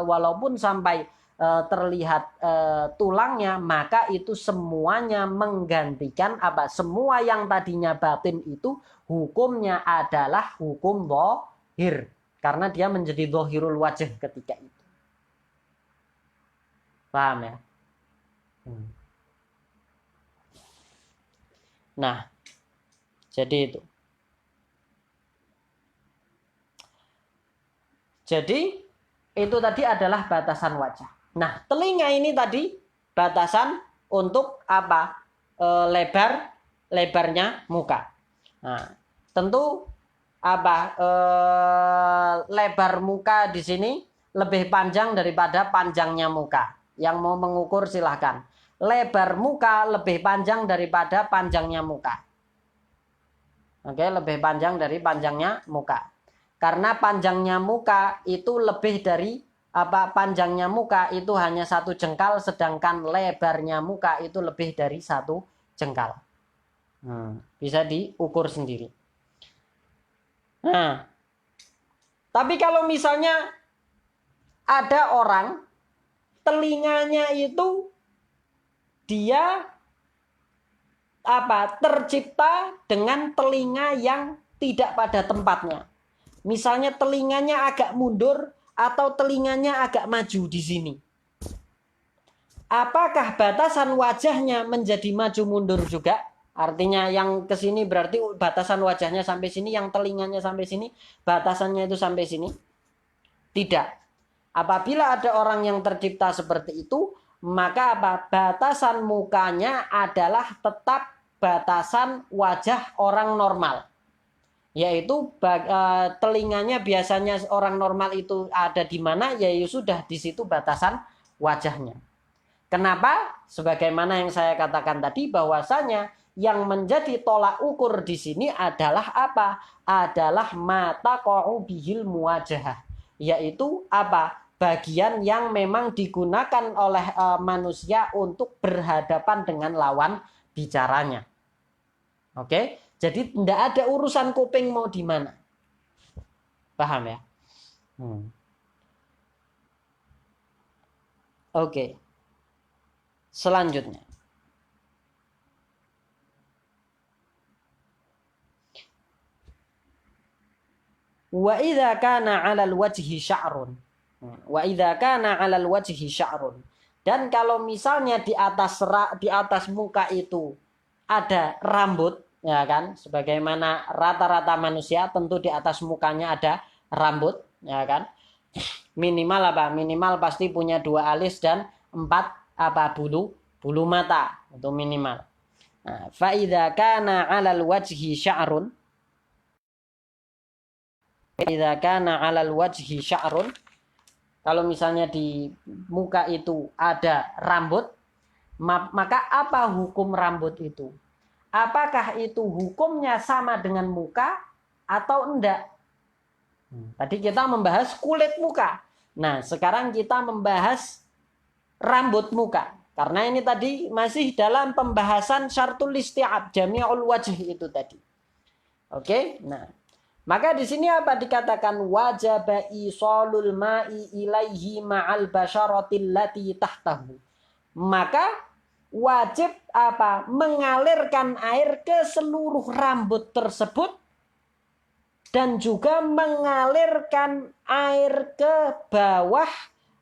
walaupun sampai terlihat tulangnya, maka itu semuanya menggantikan semua yang tadinya batin itu hukumnya adalah hukum zahir, karena dia menjadi zahirul wajh ketika itu. Paham ya? Nah, jadi itu. Jadi itu tadi adalah batasan wajah. Nah, telinga ini tadi batasan untuk lebarnya muka. Nah, tentu lebar muka di sini lebih panjang daripada panjangnya muka. Yang mau mengukur silahkan. Lebar muka lebih panjang daripada panjangnya muka. Oke, lebih panjang dari panjangnya muka. Karena panjangnya muka itu lebih dari panjangnya muka itu hanya 1 jengkal, sedangkan lebarnya muka itu lebih dari 1 jengkal. Bisa diukur sendiri. Nah, tapi kalau misalnya ada orang telinganya itu dia tercipta dengan telinga yang tidak pada tempatnya. Misalnya telinganya agak mundur atau telinganya agak maju di sini. Apakah batasan wajahnya menjadi maju mundur juga? Artinya yang ke sini berarti batasan wajahnya sampai sini, yang telinganya sampai sini, batasannya itu sampai sini? Tidak. Apabila ada orang yang tercipta seperti itu, maka batasan mukanya adalah tetap batasan wajah orang normal. Yaitu telinganya biasanya orang normal itu ada di mana, ya sudah di situ batasan wajahnya. Kenapa? Sebagaimana yang saya katakan tadi, bahwasanya yang menjadi tolak ukur di sini adalah Adalah mata bihil muwajahah, yaitu bagian yang memang digunakan oleh manusia untuk berhadapan dengan lawan bicaranya. Oke? Jadi tidak ada urusan kuping mau di mana. Paham ya? Oke. Selanjutnya. Wa idza kana 'alal wajhi sya'run. Wa idza kana 'alal wajhi sya'run. Dan kalau misalnya di atas muka itu ada rambut, ya kan? Sebagaimana rata-rata manusia tentu di atas mukanya ada rambut, ya kan? Minimal apa? Minimal pasti punya 2 alis dan 4 bulu mata, itu minimal. Nah, fa idza kana 'alal wajhi sya'run. Idza kana 'alal wajhi sya'run. Kalau misalnya di muka itu ada rambut, maka apa hukum rambut itu? Apakah itu hukumnya sama dengan muka atau enggak? Tadi kita membahas kulit muka. Nah, sekarang kita membahas rambut muka. Karena ini tadi masih dalam pembahasan syartul isti'ab, jami'ul wajh itu tadi. Oke? Nah, maka di sini apa dikatakan wajaba isalul ma'i ilaihi ma'al basyaratil lati tahtahu. Maka wajib apa? Mengalirkan air ke seluruh rambut tersebut dan juga mengalirkan air ke bawah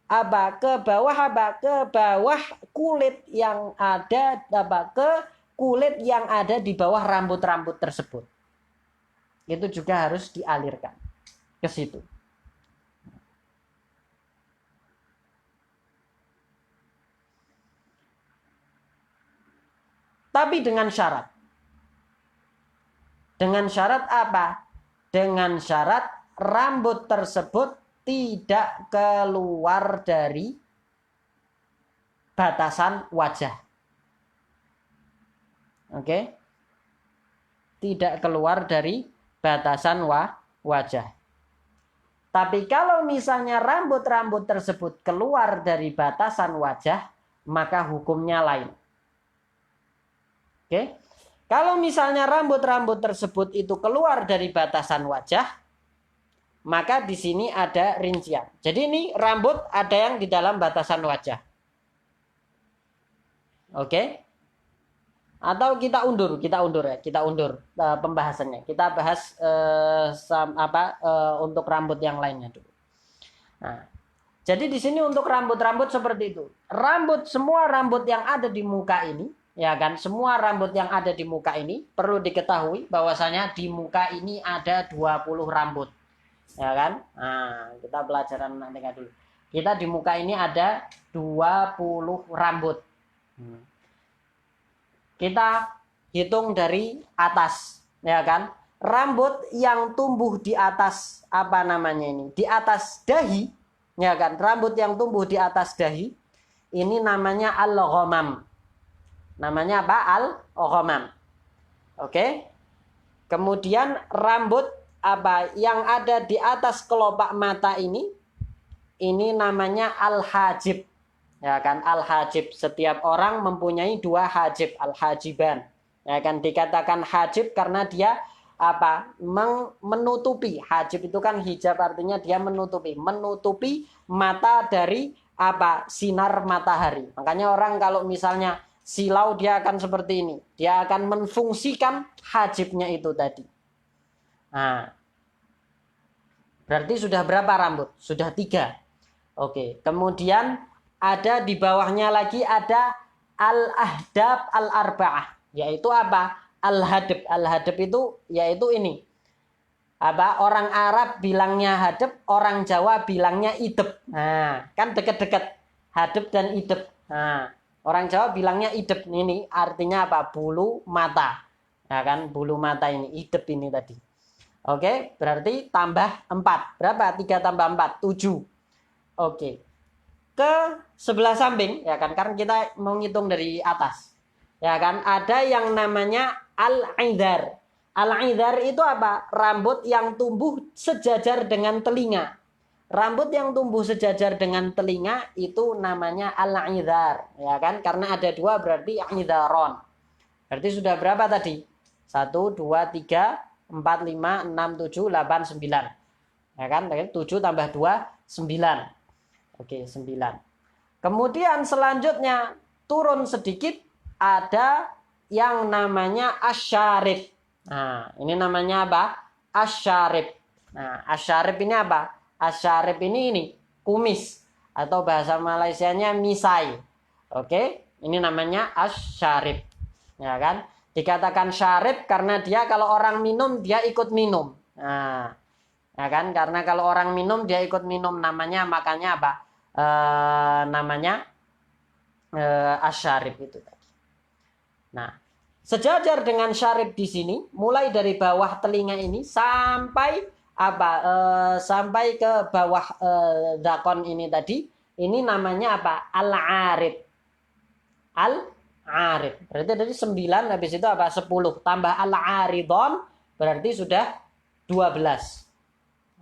apa? Ke bawah kulit yang ada ke kulit yang ada di bawah rambut-rambut tersebut. Itu juga harus dialirkan ke situ. Tapi dengan syarat. Dengan syarat apa? Dengan syarat rambut tersebut tidak keluar dari batasan wajah. Oke? Tidak keluar dari batasan wajah. Tapi kalau misalnya rambut-rambut tersebut keluar dari batasan wajah, maka hukumnya lain. Oke? Kalau misalnya rambut-rambut tersebut itu keluar dari batasan wajah, maka di sini ada rincian. Jadi ini rambut ada yang di dalam batasan wajah. Oke? Atau kita undur pembahasannya. Kita bahas untuk rambut yang lainnya dulu. Nah, jadi di sini untuk rambut-rambut seperti itu. Semua rambut yang ada di muka ini, ya kan? Semua rambut yang ada di muka ini perlu diketahui bahwasanya di muka ini ada 20 rambut. Ya kan? Nah, kita pelajaran nanti dulu. Kita di muka ini ada 20 rambut. Kita hitung dari atas, ya kan? Rambut yang tumbuh di atas apa namanya ini? Di atas dahi, ya kan? Rambut yang tumbuh di atas dahi ini namanya al-ghamam. Namanya apa? Al-ghamam. Oke? Kemudian rambut apa yang ada di atas kelopak mata ini namanya al-hajib. Ya kan, al-hajib. Setiap orang mempunyai 2 hajib, al-hajiban. Ya kan, dikatakan hajib karena dia apa? Menutupi. Hajib itu kan hijab, artinya dia menutupi mata dari apa? Sinar matahari. Makanya orang kalau misalnya silau dia akan seperti ini. Dia akan menfungsikan hajibnya itu tadi. Nah, berarti sudah berapa rambut? Sudah 3. Oke, kemudian ada di bawahnya lagi ada al-ahdab al-arba'ah. Yaitu apa? Al-hadab. Al-hadab itu yaitu ini. Apa? Orang Arab bilangnya hadab, orang Jawa bilangnya idep. Nah, kan dekat-dekat. Hadab dan idep. Nah, orang Jawa bilangnya idep. Ini artinya apa? Bulu mata. Ya kan? Bulu mata ini. Idep ini tadi. Oke, berarti tambah 4. Berapa? 3 tambah 4? 7. Oke. Ke sebelah samping, ya kan? Karena kita mau ngitung dari atas. Ya kan? Ada yang namanya al-idhar. Al-idhar itu apa? Rambut yang tumbuh sejajar dengan telinga. Rambut yang tumbuh sejajar dengan telinga itu namanya al-idhar. Ya kan? Karena ada 2 berarti idharon. Berarti sudah berapa tadi? 1, 2, 3, 4, 5, 6, 7, 8, 9. Ya kan? 7 tambah 2 9. Oke, 9. Kemudian selanjutnya turun sedikit ada yang namanya asyarif. Nah, ini namanya apa? Asyarif. Nah, asyarif ini apa? Asyarif ini kumis atau bahasa Malaysianya misai. Oke, ini namanya asyarif. Ya kan? Dikatakan syarif karena dia kalau orang minum dia ikut minum. Nah, ya kan? Karena kalau orang minum dia ikut minum namanya makanya apa? Namanya asyarif itu tadi. Nah, sejajar dengan syarif di sini, mulai dari bawah telinga ini sampai apa? Sampai ke bawah dakon ini tadi, ini namanya apa? Al-arid. Al-arid. Berarti dari 9 habis itu apa? 10 tambah al-aridon berarti sudah 12.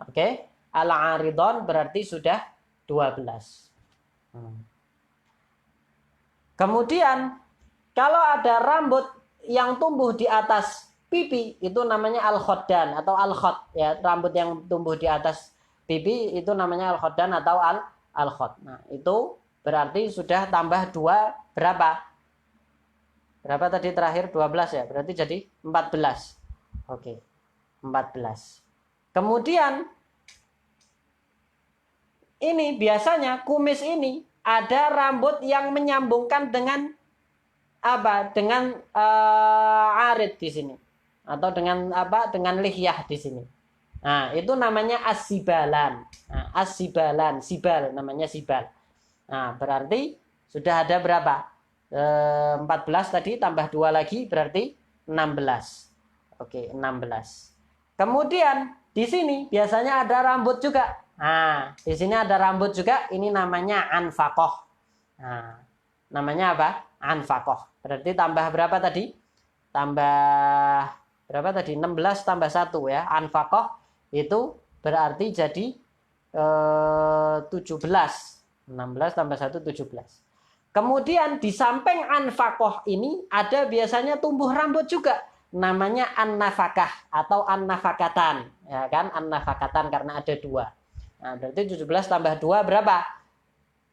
Oke? Al-aridon berarti sudah 12. Kemudian kalau ada rambut yang tumbuh di atas pipi itu namanya al-khaddan atau al-khad ya, rambut yang tumbuh di atas pipi itu namanya al-khaddan atau al-khad. Nah, itu berarti sudah tambah 2 berapa? Berapa tadi terakhir? 12 ya. Berarti jadi 14. Oke. 14. Kemudian ini biasanya kumis ini ada rambut yang menyambungkan dengan apa? Dengan arid di sini atau dengan apa? Dengan lihyah di sini. Nah, itu namanya asibalan. Nah, asibalan, sibal namanya sibal. Nah, berarti sudah ada berapa? 14 tadi tambah 2 lagi berarti 16. Oke, 16. Kemudian di sini biasanya ada rambut juga. Nah, di sini ada rambut juga. Ini namanya anfakoh. Nah, namanya apa? Anfakoh. Berarti tambah berapa tadi? Tambah berapa tadi? 16 tambah 1 ya. Anfakoh itu berarti jadi 17. 16 tambah 1 17. Kemudian di samping anfakoh ini ada biasanya tumbuh rambut juga. Namanya an-nafakah atau an-nafakatan. Ya kan? An-nafakatan karena ada 2. Nah, berarti 17 tambah 2 berapa?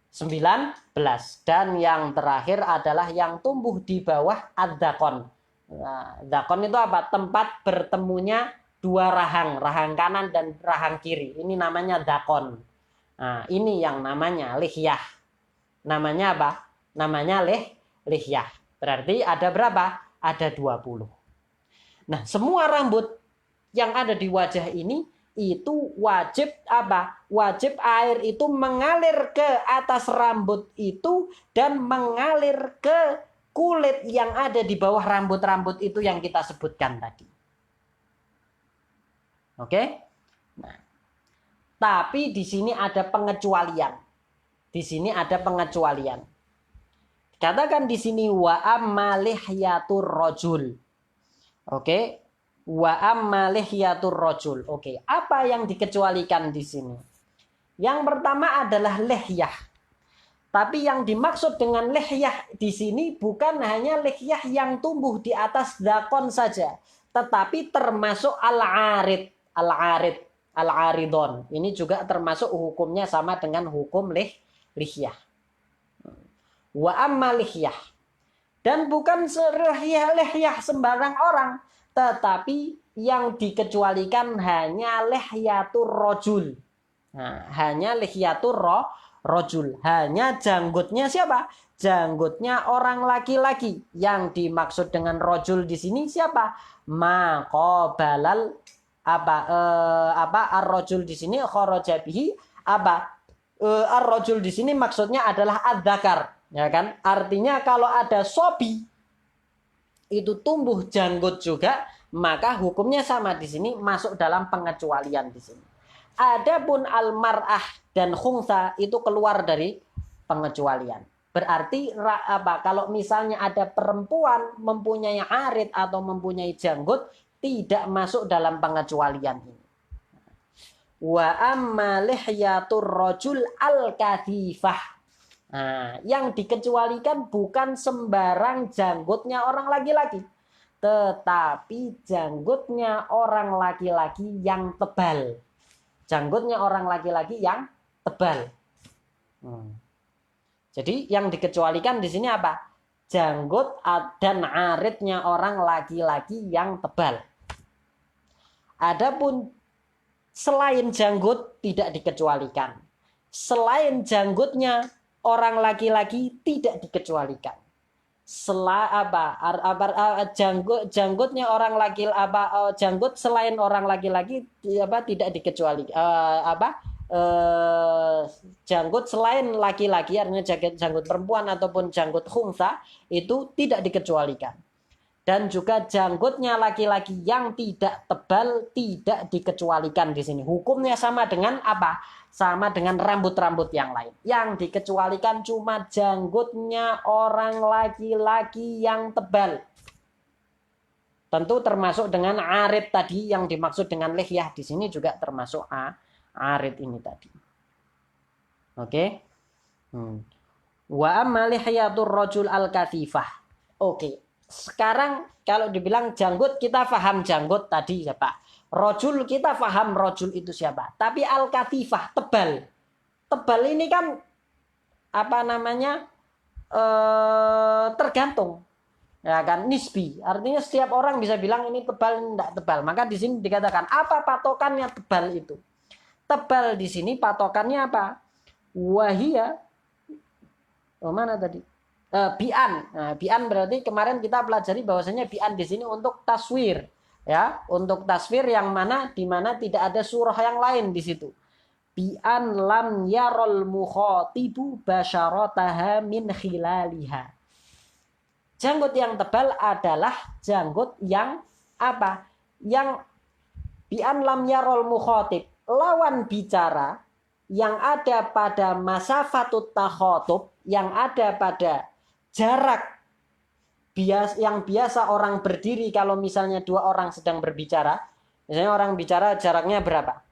19. Dan yang terakhir adalah yang tumbuh di bawah ad-dakon. Nah, dakon itu apa? Tempat bertemunya 2 rahang. Rahang kanan dan rahang kiri. Ini namanya dakon. Nah, ini yang namanya lihyah. Namanya apa? Namanya lihyah. Berarti ada berapa? Ada 20. Nah, semua rambut yang ada di wajah ini itu wajib apa? Wajib air itu mengalir ke atas rambut itu dan mengalir ke kulit yang ada di bawah rambut-rambut itu yang kita sebutkan tadi. Oke? Nah, tapi di sini ada pengecualian. Di sini ada pengecualian. Katakan di sini wa amma lihyatur rajul. Oke, wa amma lihyatur rajul. Oke, apa yang dikecualikan di sini? Yang pertama adalah lihyah. Tapi yang dimaksud dengan lihyah di sini bukan hanya lihyah yang tumbuh di atas dakon saja, tetapi termasuk al-arid, al-aridon. Ini juga termasuk hukumnya sama dengan hukum lihyah. Wa amma lihyah. Dan bukan lihyah sembarang orang, tetapi yang dikecualikan hanya lihyatur rajul. Nah, hanya lihyatur rajul, hanya janggutnya siapa? Janggutnya orang laki-laki. Yang dimaksud dengan rajul di sini siapa? Maqabalal ar-rajul di sini kharaja bihi apa? Ar-rajul di sini maksudnya adalah adzakar. Ya kan? Artinya kalau ada sobi itu tumbuh janggut juga, maka hukumnya sama di sini masuk dalam pengecualian di sini. Adapun al-mar'ah dan khunsa itu keluar dari pengecualian. Berarti apa? Kalau misalnya ada perempuan mempunyai arid atau mempunyai janggut tidak masuk dalam pengecualian ini. Wa amma lihyatur rajul al-kathifah. Nah, yang dikecualikan bukan sembarang janggutnya orang laki-laki, tetapi janggutnya orang laki-laki yang tebal. Janggutnya orang laki-laki yang tebal. Jadi yang dikecualikan di sini apa? Janggut dan aritnya orang laki-laki yang tebal. Adapun selain janggut tidak dikecualikan. Selain janggutnya orang laki-laki tidak dikecualikan. Janggutnya orang laki-laki janggut selain orang laki-laki tidak dikecualikan. Janggut selain laki-laki artinya janggut perempuan ataupun janggut khunsa itu tidak dikecualikan. Dan juga janggutnya laki-laki yang tidak tebal tidak dikecualikan di sini. Hukumnya sama dengan apa? Sama dengan rambut-rambut yang lain. Yang dikecualikan cuma janggutnya orang laki-laki yang tebal. Tentu termasuk dengan arit tadi yang dimaksud dengan lihyah di sini juga termasuk arit ini tadi. Oke. Wa amma lihyatur rajul al-katifah. Oke. Sekarang kalau dibilang janggut kita paham janggut tadi ya Pak. Rojul kita paham rojul itu siapa. Tapi al-katifah tebal. Tebal ini kan tergantung. Ya kan nisbi. Artinya setiap orang bisa bilang ini tebal ini tidak tebal. Maka di sini dikatakan apa patokannya tebal itu? Tebal di sini patokannya apa? Wahia. Mana tadi? Bi'an. Nah, bi'an berarti kemarin kita pelajari bahwasanya bi'an di sini untuk taswir. Ya, untuk taswir yang mana di mana tidak ada surah yang lain di situ. Bi'an lam yarol mukhatibu basyarataha min khilaliha. Janggut yang tebal adalah janggut yang apa? Yang bi'an lam yarol mukhatib, lawan bicara yang ada pada masafatut takhotub, yang ada pada jarak yang biasa orang berdiri kalau misalnya dua orang sedang berbicara. Misalnya orang bicara jaraknya berapa?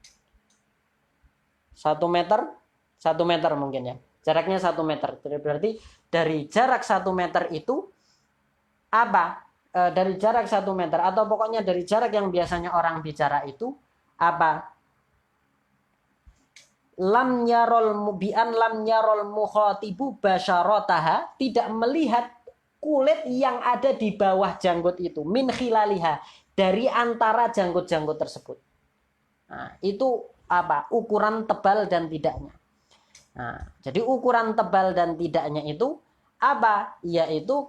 1 meter? 1 meter mungkin ya. Jaraknya 1 meter. Berarti dari jarak 1 meter itu apa? Dari jarak 1 meter atau pokoknya dari jarak yang biasanya orang bicara itu apa? Lam yarol mukhatibu basyarataha, tidak melihat kulit yang ada di bawah janggut itu, min khilaliha, dari antara janggut-janggut tersebut. Nah, itu apa? Ukuran tebal dan tidaknya. Nah, jadi ukuran tebal dan tidaknya itu apa? Yaitu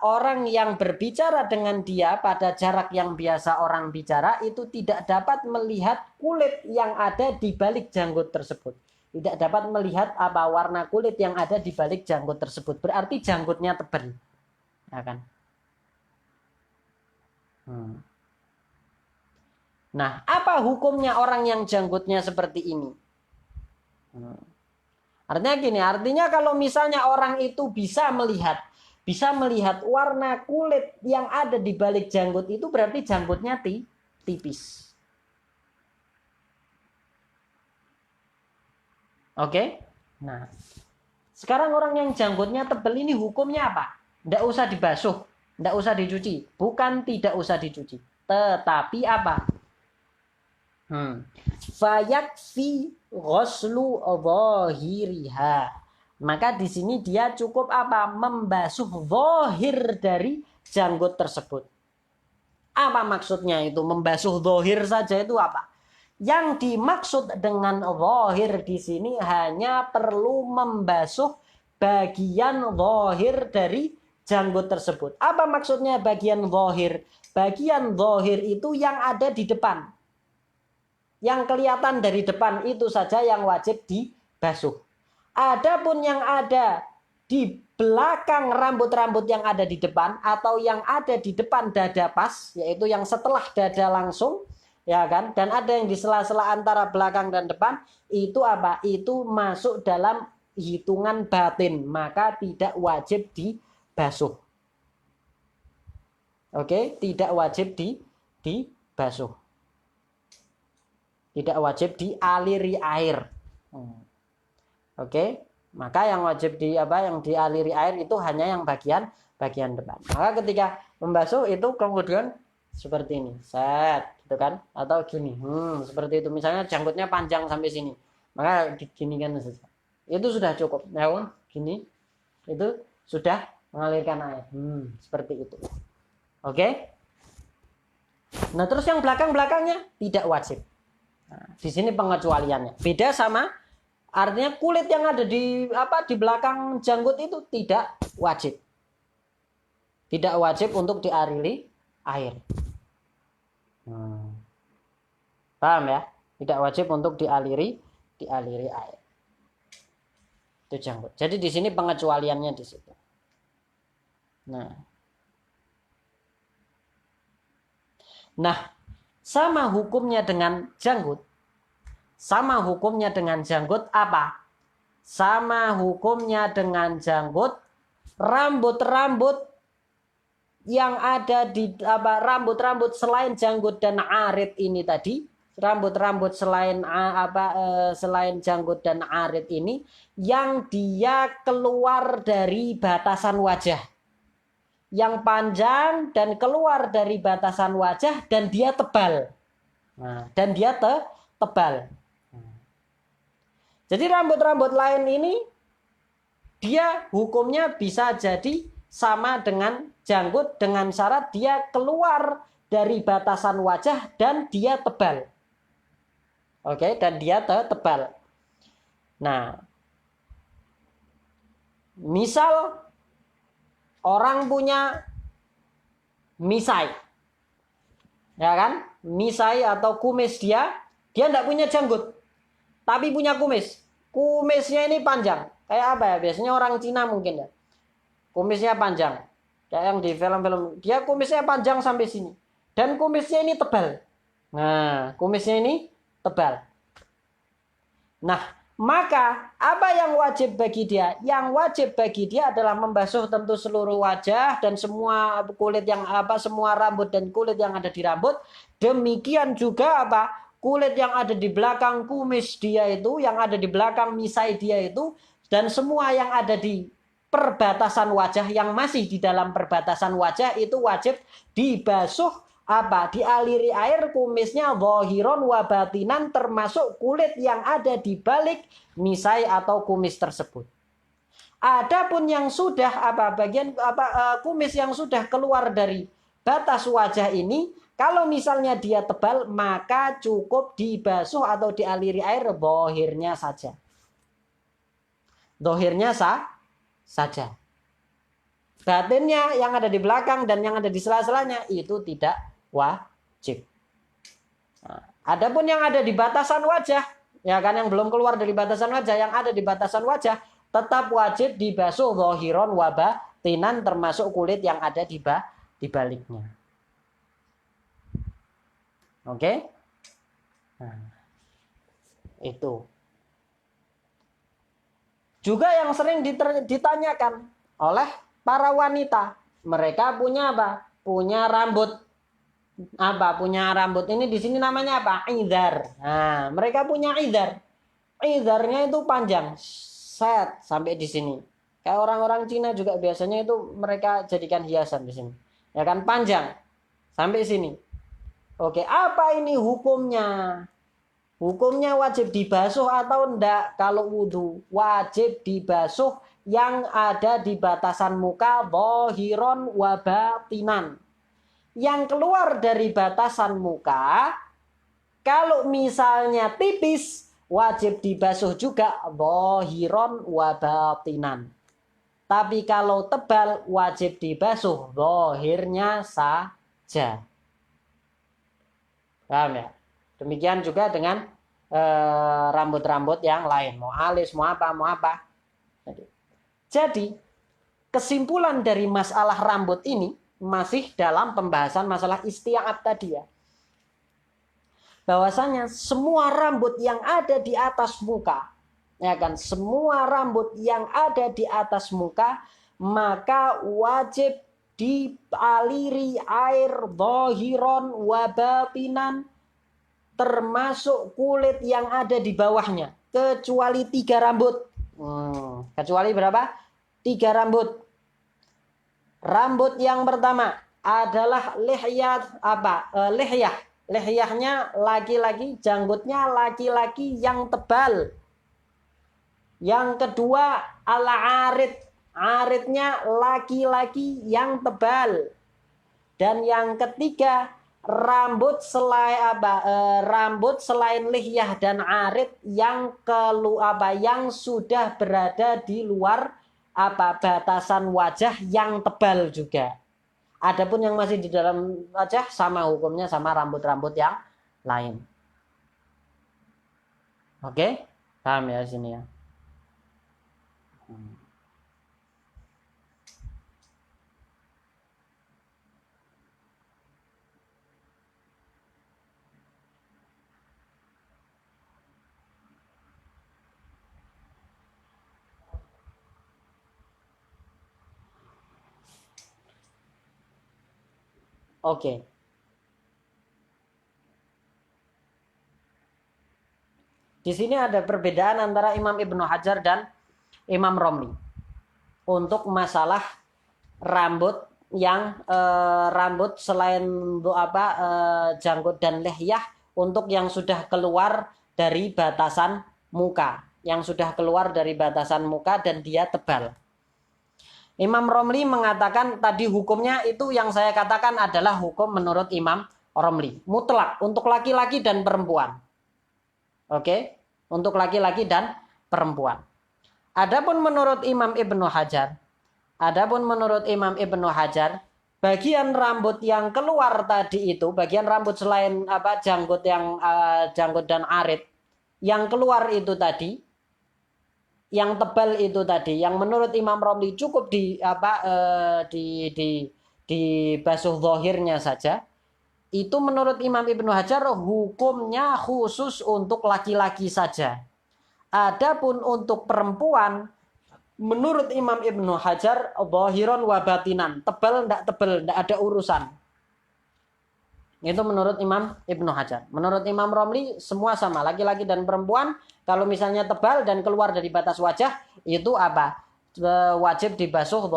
orang yang berbicara dengan dia pada jarak yang biasa orang bicara itu tidak dapat melihat kulit yang ada di balik janggut tersebut. Tidak dapat melihat warna kulit yang ada di balik janggut tersebut. Berarti janggutnya tebal. Ya kan? Nah, apa hukumnya orang yang janggutnya seperti ini? Artinya gini, artinya kalau misalnya orang itu bisa melihat warna kulit yang ada di balik janggut itu, berarti janggutnya tipis. Oke? Nah, sekarang orang yang janggutnya tebal ini hukumnya apa? Tidak usah dibasuh, tidak usah dicuci. Bukan tidak usah dicuci, tetapi apa? Fayakfi ghuslu dhahiriha. Maka di sini dia cukup apa? Membasuh zahir dari janggut tersebut. Apa maksudnya itu? Membasuh zahir saja itu apa? Yang dimaksud dengan zahir di sini hanya perlu membasuh bagian zahir dari janggut tersebut. Apa maksudnya bagian zahir? Bagian zahir itu yang ada di depan. Yang kelihatan dari depan itu saja yang wajib dibasuh. Adapun yang ada di belakang rambut-rambut yang ada di depan atau yang ada di depan dada pas, yaitu yang setelah dada langsung, ya kan? Dan ada yang di sela-sela antara belakang dan depan, itu apa? Itu masuk dalam hitungan batin, maka tidak wajib dibasuh. Oke, tidak wajib dibasuh. Tidak wajib dialiri air. Oke, maka yang wajib yang dialiri air itu hanya yang bagian depan. Maka ketika membasuh itu kemudian seperti ini. Set, kita gitu kan, atau gini, seperti itu. Misalnya janggutnya panjang sampai sini, maka diginikan saja. Itu sudah cukup. Nah, gini, itu sudah mengalirkan air. Seperti itu. Oke. Nah, terus yang belakang-belakangnya tidak wajib. Nah, di sini pengecualiannya. Beda sama artinya kulit yang ada di belakang janggut itu tidak wajib. Tidak wajib untuk dialiri air. Paham ya? Tidak wajib untuk dialiri air. Itu janggut. Jadi di sini pengecualiannya di situ. Nah, sama hukumnya dengan janggut. Sama hukumnya dengan janggut apa? Sama hukumnya dengan janggut rambut-rambut yang ada di rambut-rambut selain janggut dan arit ini tadi, rambut-rambut selain selain janggut dan arit ini yang dia keluar dari batasan wajah. Yang panjang dan keluar dari batasan wajah dan dia tebal. Dan dia tebal. Jadi rambut-rambut lain ini dia hukumnya bisa jadi sama dengan janggut dengan syarat dia keluar dari batasan wajah dan dia tebal. Oke, dan dia tebal. Nah, misal orang punya misai. Ya kan? Misai atau kumis dia enggak punya janggut, tapi punya kumis. Kumisnya ini panjang. Kayak apa ya? Biasanya orang Cina mungkin ya. Kumisnya panjang. Kayak yang di film-film. Dia kumisnya panjang sampai sini. Dan kumisnya ini tebal. Nah, kumisnya ini tebal. Nah, maka apa yang wajib bagi dia? Yang wajib bagi dia adalah membasuh tentu seluruh wajah dan semua kulit yang semua rambut dan kulit yang ada di rambut. Demikian juga kulit yang ada di belakang kumis dia itu, yang ada di belakang misai dia itu, dan semua yang ada di perbatasan wajah, yang masih di dalam perbatasan wajah itu wajib dibasuh dialiri air kumisnya zahiron wa batinan, termasuk kulit yang ada di balik misai atau kumis tersebut. Adapun yang sudah kumis yang sudah keluar dari batas wajah ini, kalau misalnya dia tebal, maka cukup dibasuh atau dialiri air zahirnya saja. Zahirnya saja. Batinnya yang ada di belakang dan yang ada di sela-selanya itu tidak wajib. Nah, adapun yang ada di batasan wajah, ya kan, yang belum keluar dari batasan wajah, yang ada di batasan wajah tetap wajib dibasuh zahiron wa batinan, termasuk kulit yang ada di baliknya. Oke? Nah, itu. Juga yang sering ditanyakan oleh para wanita, mereka punya punya rambut punya rambut ini di sini namanya idhar. Nah, mereka punya idhar. Idharnya itu panjang, set sampai di sini. Kayak orang-orang Cina juga biasanya itu mereka jadikan hiasan di sini. Ya kan, panjang sampai sini. Oke, apa ini hukumnya? Hukumnya wajib dibasuh atau enggak? Kalau wudhu wajib dibasuh yang ada di batasan muka zahiron wa batinan. Yang keluar dari batasan muka, kalau misalnya tipis, wajib dibasuh juga zahiron wa batinan. Tapi kalau tebal, wajib dibasuh zahirnya saja. Paham ya? Demikian juga dengan rambut-rambut yang lain, mau alis, mau apa. Jadi kesimpulan dari masalah rambut ini masih dalam pembahasan masalah isti'ab tadi ya. Bahwasanya semua rambut yang ada di atas muka, ya kan, semua rambut yang ada di atas muka, maka wajib dialiri air zahiron wa batinan, termasuk kulit yang ada di bawahnya, kecuali 3 rambut. Kecuali berapa? 3 rambut. Rambut yang pertama adalah lihyah. Lihyahnya laki-laki, janggutnya laki-laki yang tebal. Yang kedua, al-arid. Aridnya laki-laki yang tebal. Dan yang ketiga, rambut selain lihyah dan arid yang yang sudah berada di luar batasan wajah yang tebal juga. Adapun yang masih di dalam wajah sama hukumnya sama rambut-rambut yang lain. Oke? Paham ya sini ya? Oke. Di sini ada perbedaan antara Imam Ibnu Hajar dan Imam Romli untuk masalah rambut yang rambut selain janggut dan lihyah untuk yang sudah keluar dari batasan muka, yang sudah keluar dari batasan muka dan dia tebal. Imam Romli mengatakan tadi hukumnya itu yang saya katakan adalah hukum menurut Imam Romli, mutlak untuk laki-laki dan perempuan. Oke, untuk laki-laki dan perempuan. Adapun menurut Imam Ibnu Hajar, bagian rambut yang keluar tadi itu, bagian rambut selain janggut janggut dan arit yang keluar itu tadi, yang tebal itu tadi, yang menurut Imam Romli cukup dibasuh zahirnya saja. Itu menurut Imam Ibnu Hajar hukumnya khusus untuk laki-laki saja. Adapun untuk perempuan, menurut Imam Ibnu Hajar, zahiron wa batinan, tebal enggak ada urusan. Itu menurut Imam Ibnu Hajar. Menurut Imam Romli semua sama, laki-laki dan perempuan. Kalau misalnya tebal dan keluar dari batas wajah, itu wajib dibasuh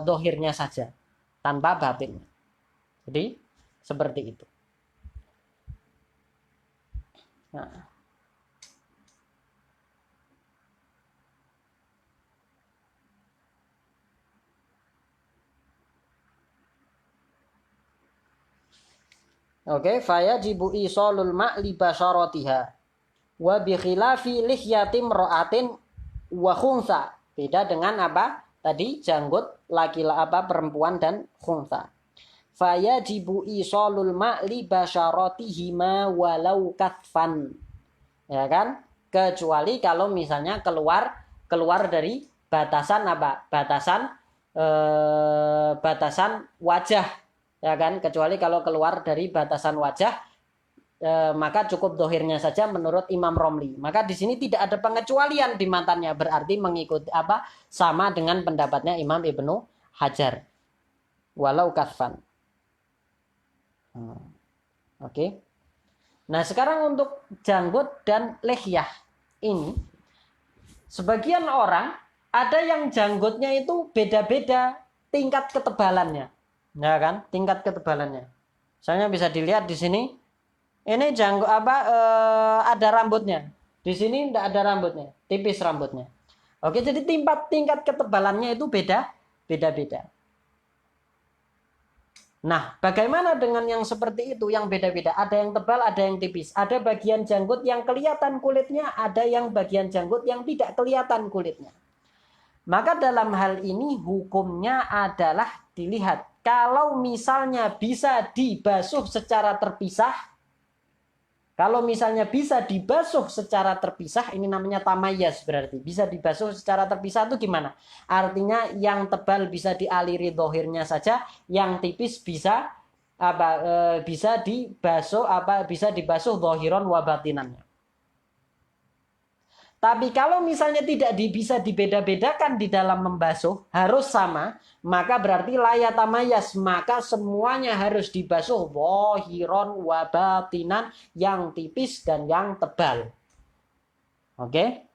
zahirnya saja, tanpa batinnya. Jadi seperti itu. Nah. Oke, fayajibu isolul ma' li basyaratiha wa bi khilafi lihyatim ra'atin wa khunsa. Beda dengan tadi janggut perempuan dan khunsa. Fayajibu isolul ma' li basyaratihima walau katfan. Ya kan? Kecuali kalau misalnya keluar dari batasan batasan wajah, ya kan? Kecuali kalau keluar dari batasan wajah, maka cukup dohirnya saja menurut Imam Romli. Maka di sini tidak ada pengecualian di matanya, berarti mengikuti sama dengan pendapatnya Imam Ibnu Hajar. Walau kasfan. Oke. Nah, sekarang untuk janggut dan lihyah ini, sebagian orang ada yang janggutnya itu beda-beda tingkat ketebalannya, ya kan? Tingkat ketebalannya. Misalnya bisa dilihat di sini, ini janggut ada rambutnya, di sini tidak ada rambutnya, tipis rambutnya. Oke, jadi tingkat ketebalannya itu beda-beda. Nah, bagaimana dengan yang seperti itu, yang beda-beda? Ada yang tebal, ada yang tipis. Ada bagian janggut yang kelihatan kulitnya, ada yang bagian janggut yang tidak kelihatan kulitnya. Maka dalam hal ini hukumnya adalah dilihat. Kalau misalnya bisa dibasuh secara terpisah, kalau misalnya bisa dibasuh secara terpisah, ini namanya tamayas berarti. Bisa dibasuh secara terpisah itu gimana? Artinya yang tebal bisa dialiri dohirnya saja, yang tipis bisa bisa dibasuh dohiron wabatinannya. Tapi kalau misalnya tidak bisa dibeda-bedakan di dalam membasuh, harus sama, maka berarti layatamayas, maka semuanya harus dibasuh zahiron wa batinan, yang tipis dan yang tebal. Oke?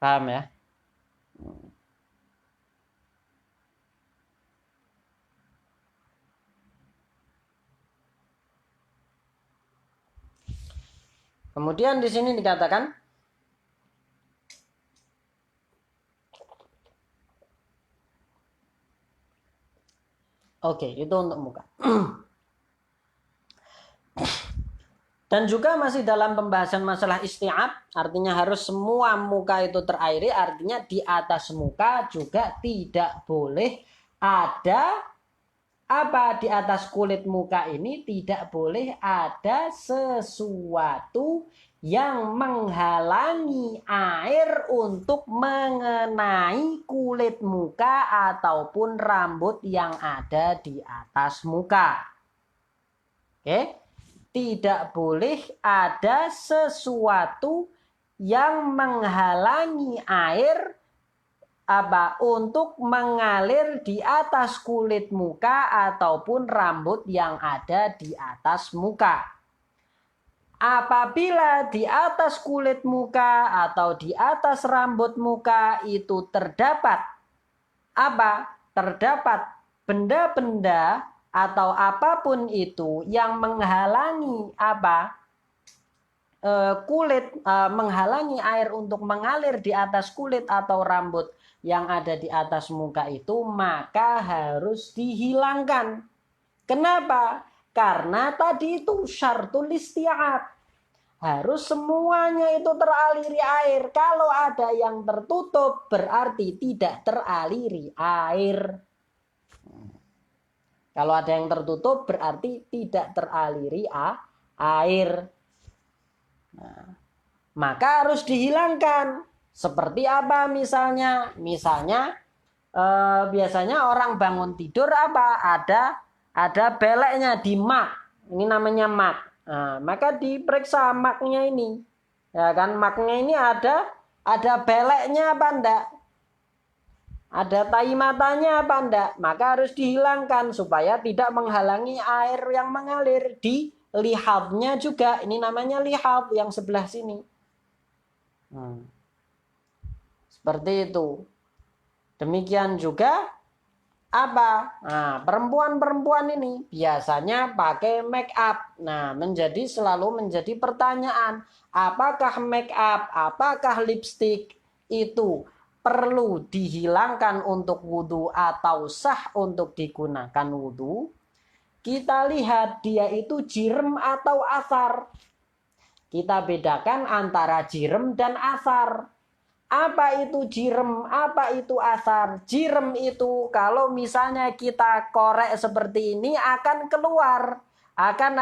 Paham ya? Kemudian di sini dikatakan oke, itu untuk muka. Dan juga masih dalam pembahasan masalah isti'ab, artinya harus semua muka itu terairi, artinya di atas muka juga tidak boleh ada apa, di atas kulit muka ini tidak boleh ada sesuatu yang menghalangi air untuk mengenai kulit muka ataupun rambut yang ada di atas muka. Oke? Tidak boleh ada sesuatu yang menghalangi air untuk mengalir di atas kulit muka ataupun rambut yang ada di atas muka. Apabila di atas kulit muka atau di atas rambut muka itu terdapat terdapat benda-benda atau apapun itu yang menghalangi kulit, menghalangi air untuk mengalir di atas kulit atau rambut yang ada di atas muka itu, maka harus dihilangkan. Kenapa? Karena tadi itu syartul isti'ab. Harus semuanya itu teraliri air. Kalau ada yang tertutup berarti tidak teraliri air. Kalau ada yang tertutup berarti tidak teraliri air. Nah, maka harus dihilangkan. Seperti apa misalnya? Misalnya biasanya orang bangun tidur ada beleknya di mak. Ini namanya mak. Nah, maka diperiksa maknya ini. Ya kan, maknya ini ada beleknya apa enggak? Ada tai matanya apa enggak? Maka harus dihilangkan supaya tidak menghalangi air yang mengalir. Di lihabnya juga, ini namanya lihab yang sebelah sini. Seperti itu. Demikian juga perempuan-perempuan ini biasanya pakai make up. Nah, selalu menjadi pertanyaan, apakah make up, apakah lipstick itu perlu dihilangkan untuk wudhu atau sah untuk digunakan wudhu? Kita lihat dia itu jirem atau asar. Kita bedakan antara jirem dan asar. Apa itu jirem, apa itu asar? Jirem itu kalau misalnya kita korek seperti ini akan keluar. Akan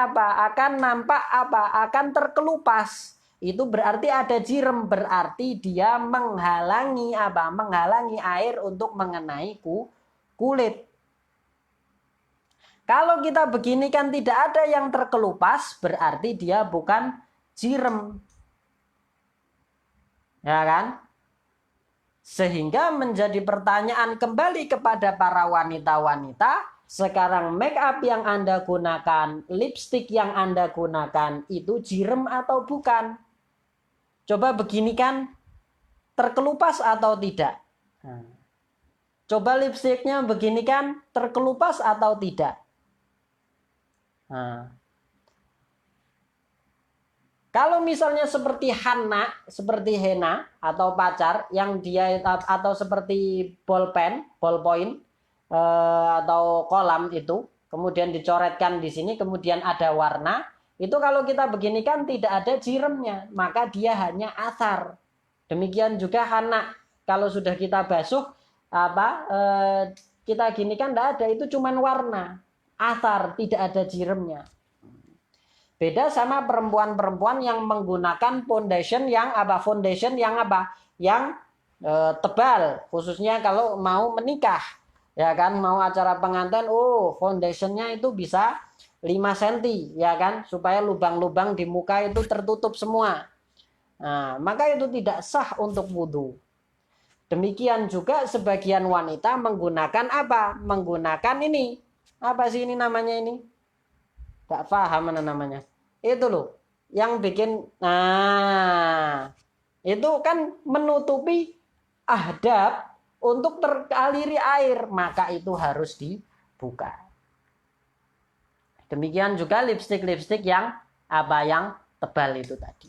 nampak akan terkelupas. Itu berarti ada jirem, berarti dia menghalangi menghalangi air untuk mengenai kulit. Kalau kita begini kan tidak ada yang terkelupas, berarti dia bukan jirem. Ya kan? Sehingga menjadi pertanyaan kembali kepada para wanita-wanita, sekarang make up yang Anda gunakan, lipstick yang Anda gunakan, itu jirem atau bukan? Coba begini kan, terkelupas atau tidak? Coba lipsticknya begini kan, terkelupas atau tidak? Kalau misalnya seperti henna atau pacar yang dia atau seperti ballpoint atau kolam itu, kemudian dicoretkan di sini, kemudian ada warna, itu kalau kita beginikan tidak ada jiremnya, maka dia hanya asar. Demikian juga henna, kalau sudah kita basuh kita ginikan tidak ada, itu cuman warna. Asar, tidak ada jiremnya. Beda sama perempuan-perempuan yang menggunakan foundation yang tebal, khususnya kalau mau menikah. Ya kan, mau acara pengantin, foundationnya itu bisa 5 cm, ya kan, supaya lubang-lubang di muka itu tertutup semua. Nah, maka itu tidak sah untuk wudhu. Demikian juga sebagian wanita menggunakan menggunakan ini. Apa sih ini namanya ini? Gak paham mana namanya. Itu loh. Yang bikin. Nah. Itu kan menutupi ahdab untuk teraliri air. Maka itu harus dibuka. Demikian juga lipstick yang yang tebal itu tadi.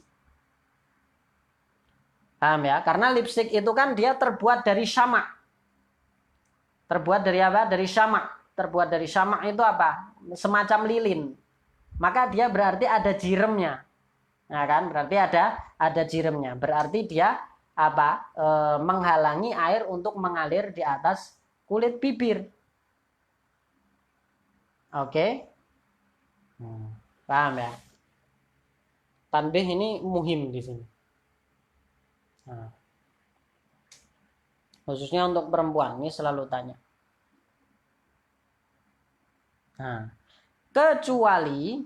Paham ya? Karena lipstik itu kan dia terbuat dari syamak. Terbuat dari apa? Dari syamak. Terbuat dari syamak itu apa? Semacam lilin. Maka dia berarti ada jiremnya. Nah kan? Berarti ada jiremnya. Berarti dia apa? Menghalangi air untuk mengalir di atas kulit bibir. Oke? Paham ya? Tanbih ini muhim di sini. Nah, khususnya untuk perempuan ini selalu tanya. Nah, kecuali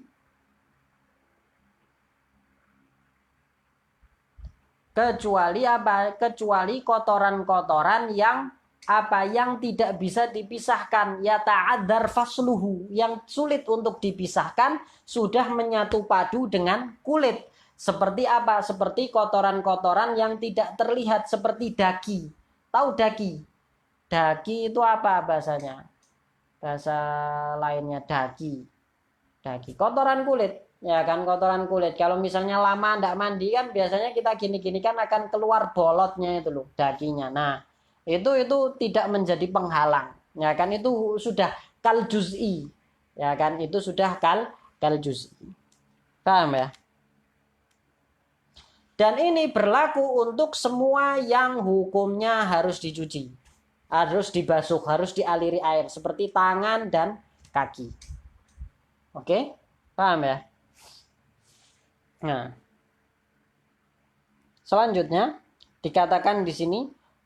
apa? Kecuali kotoran-kotoran yang apa yang tidak bisa dipisahkan, ya ta'adzar fasluhu, yang sulit untuk dipisahkan sudah menyatu padu dengan kulit. Seperti apa? Seperti kotoran-kotoran yang tidak terlihat seperti daki. Tahu daki? Daki itu apa bahasanya? Bahasa lainnya daki. Daki, kotoran kulit. Ya kan, kotoran kulit. Kalau misalnya lama tidak mandi kan biasanya kita gini-gini kan akan keluar bolotnya itu loh, dakinya. Nah, itu tidak menjadi penghalang. Ya kan, itu sudah kal juz'i. Ya kan, itu sudah kal juz'i. Paham ya? Dan ini berlaku untuk semua yang hukumnya harus dicuci. Harus dibasuh, harus dialiri air. Seperti tangan dan kaki. Oke? Paham ya? Nah. Selanjutnya dikatakan di sini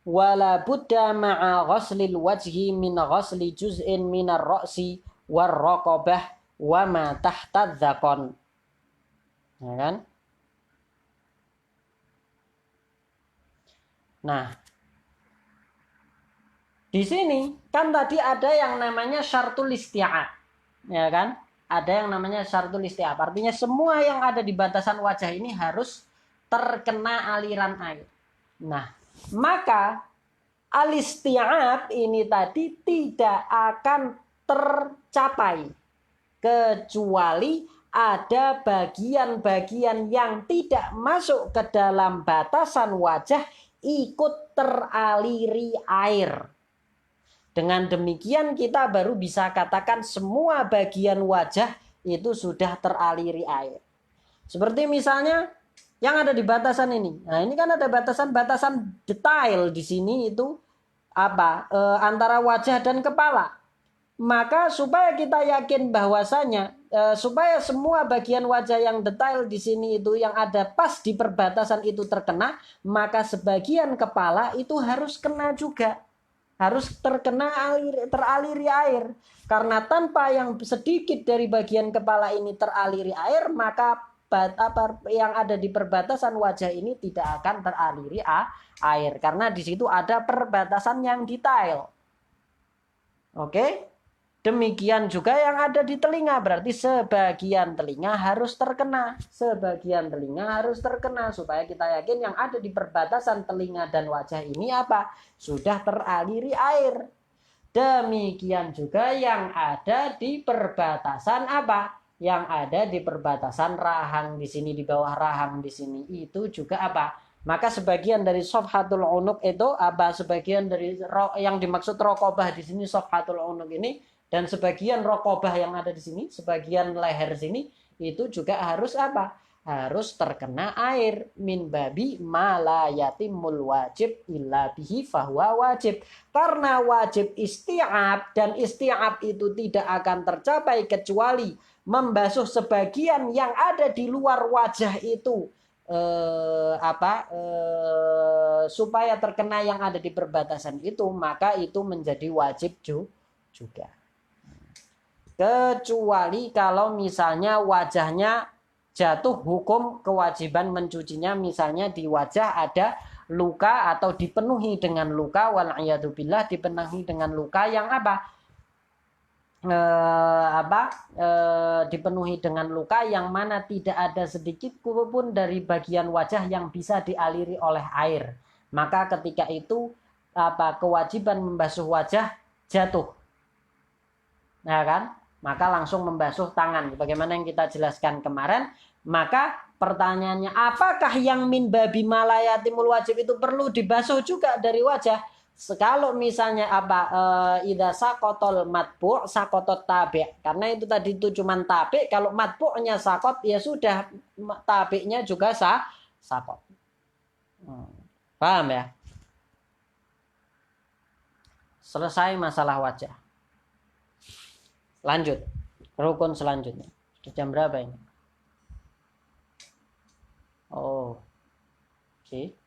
wala budda ma'a ghaslil wajhi min ghasli juz'in minar ra'si war raqabah wa ma tahta dzaqon. Ya kan? Nah, di sini kan tadi ada yang namanya syartul isti'ab. Ya kan? Ada yang namanya syartul isti'ab. Artinya semua yang ada di batasan wajah ini harus terkena aliran air. Nah, maka al-isti'ab ini tadi tidak akan tercapai kecuali ada bagian-bagian yang tidak masuk ke dalam batasan wajah ikut teraliri air. Dengan demikian kita baru bisa katakan semua bagian wajah itu sudah teraliri air. Seperti misalnya yang ada di batasan ini. Nah, ini kan ada batasan-batasan detail di sini itu apa? Antara wajah dan kepala. Maka supaya kita yakin bahwasanya supaya semua bagian wajah yang detail di sini itu yang ada pas di perbatasan itu terkena, maka sebagian kepala itu harus kena juga. Harus terkena teraliri air. Karena tanpa yang sedikit dari bagian kepala ini teraliri air, maka yang ada di perbatasan wajah ini tidak akan teraliri air. Karena di situ ada perbatasan yang detail. Oke? Demikian juga yang ada di telinga, berarti sebagian telinga harus terkena. Sebagian telinga harus terkena supaya kita yakin yang ada di perbatasan telinga dan wajah ini apa? Sudah teraliri air. Demikian juga yang ada di perbatasan apa? Yang ada di perbatasan rahang di sini, di bawah rahang di sini itu juga apa? Maka sebagian dari sofhatul unuk itu apa? Sebagian dari yang dimaksud rokobah di sini sofhatul unuk ini. Dan sebagian rokobah yang ada di sini, sebagian leher sini, itu juga harus apa? Harus terkena air. Min babi mala yatimul wajib illa bihi fahuwa wajib. Karena wajib isti'ab, dan isti'ab itu tidak akan tercapai kecuali membasuh sebagian yang ada di luar wajah itu. Supaya terkena yang ada di perbatasan itu, maka itu menjadi wajib juga. Kecuali kalau misalnya wajahnya jatuh hukum kewajiban mencucinya, misalnya di wajah ada luka atau dipenuhi dengan luka, wal'iyadzubillah, dipenuhi dengan luka yang apa? Dipenuhi dengan luka yang mana tidak ada sedikit pun dari bagian wajah yang bisa dialiri oleh air. Maka ketika itu kewajiban membasuh wajah jatuh. Nah kan? Maka langsung membasuh tangan. Bagaimana yang kita jelaskan kemarin, maka pertanyaannya, apakah yang min babi malayatimul wajib itu perlu dibasuh juga dari wajah? Kalau misalnya idza sakotol matbu' sakotot tabi'. Karena itu tadi itu cuman tabi', kalau matbu'nya sakot ya sudah tabi'nya juga sakot. Paham ya? Selesai masalah wajah. Lanjut. Rukun selanjutnya. Sudah jam berapa ini? Oh. Oke.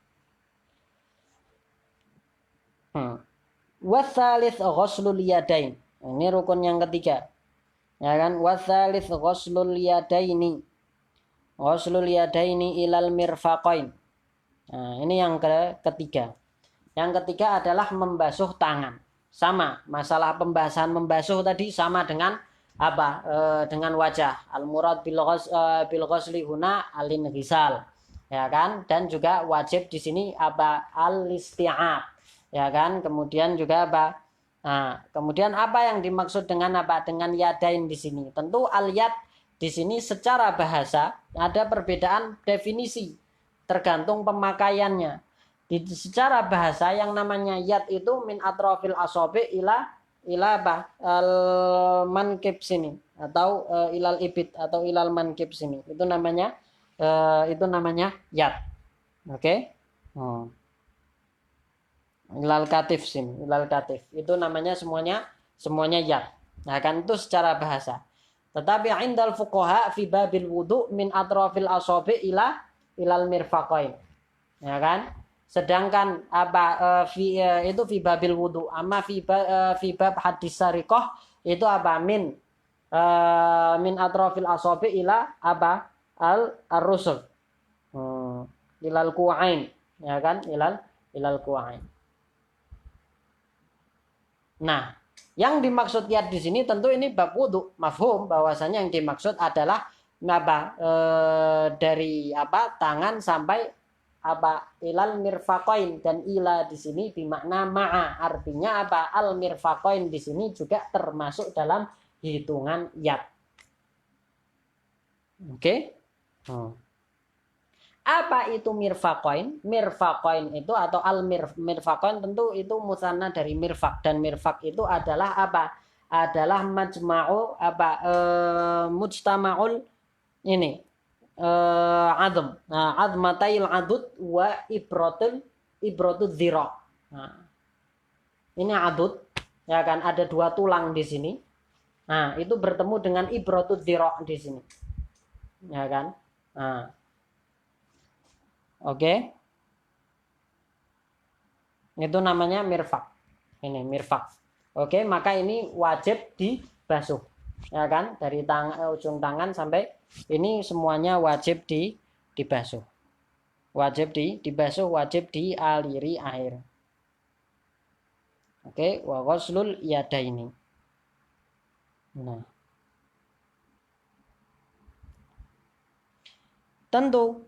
Wasalis ghuslul yadain. Ini rukun yang ketiga. Ya kan? Wasalis ghuslul yadaini. Ghuslul yadaini ilal mirfaqain. Nah, ini yang ketiga. Yang ketiga adalah membasuh tangan. Sama, masalah pembahasan membasuh tadi sama dengan dengan wajah. Al murad bil ghusli huna alin ghisal. Ya kan? Dan juga wajib di sini al isti'ab. Ya kan? Kemudian juga Nah, kemudian apa yang dimaksud dengan dengan yadain di sini? Tentu al yad di sini secara bahasa ada perbedaan definisi tergantung pemakaiannya. Secara bahasa yang namanya yad itu min atrofil asobi ila al mankib sini atau ilal ibit atau ilal mankib sini. Itu namanya yad. Oke? Ilal katif sini, ilal katif. Itu namanya semuanya yad. Nah, kan itu secara bahasa. Tetapi indal fuqaha fi babil wudu min atrofil asobi ilal mirfaqain. Ya kan? Sedangkan itu fi babil wudu, amma fi bab hadis sariqah itu min atrofil asabi ila al-rusul. Ilal ku'ain, ya kan? Ilal ku'ain. Nah, yang dimaksud yad di sini tentu ini bab wudu, mafhum bahwasanya yang dimaksud adalah dari tangan sampai ilal mirfaqain, dan ila di sini bermakna ma'a, artinya al mirfaqain di sini juga termasuk dalam hitungan yad. Oke? Apa itu mirfaqain? Mirfaqain itu atau al mirfaqain tentu itu musanna dari mirfaq, dan mirfaq itu adalah adalah majma'u mujtama'ul ini adm. Nah, admatail adud wa ibrotul dzira. Nah, ini adud, ya kan, ada dua tulang di sini. Nah, itu bertemu dengan ibrotul dzira di sini. Ya kan? Nah. Oke. Itu namanya mirfaq. Ini mirfaq. Oke, maka ini wajib dibasuh. Ya kan? Dari ujung tangan sampai ini semuanya wajib dibasuh. Wajib dibasuh, wajib dialiri air. Oke, wa ghuslul yadaini. Nah. Tentu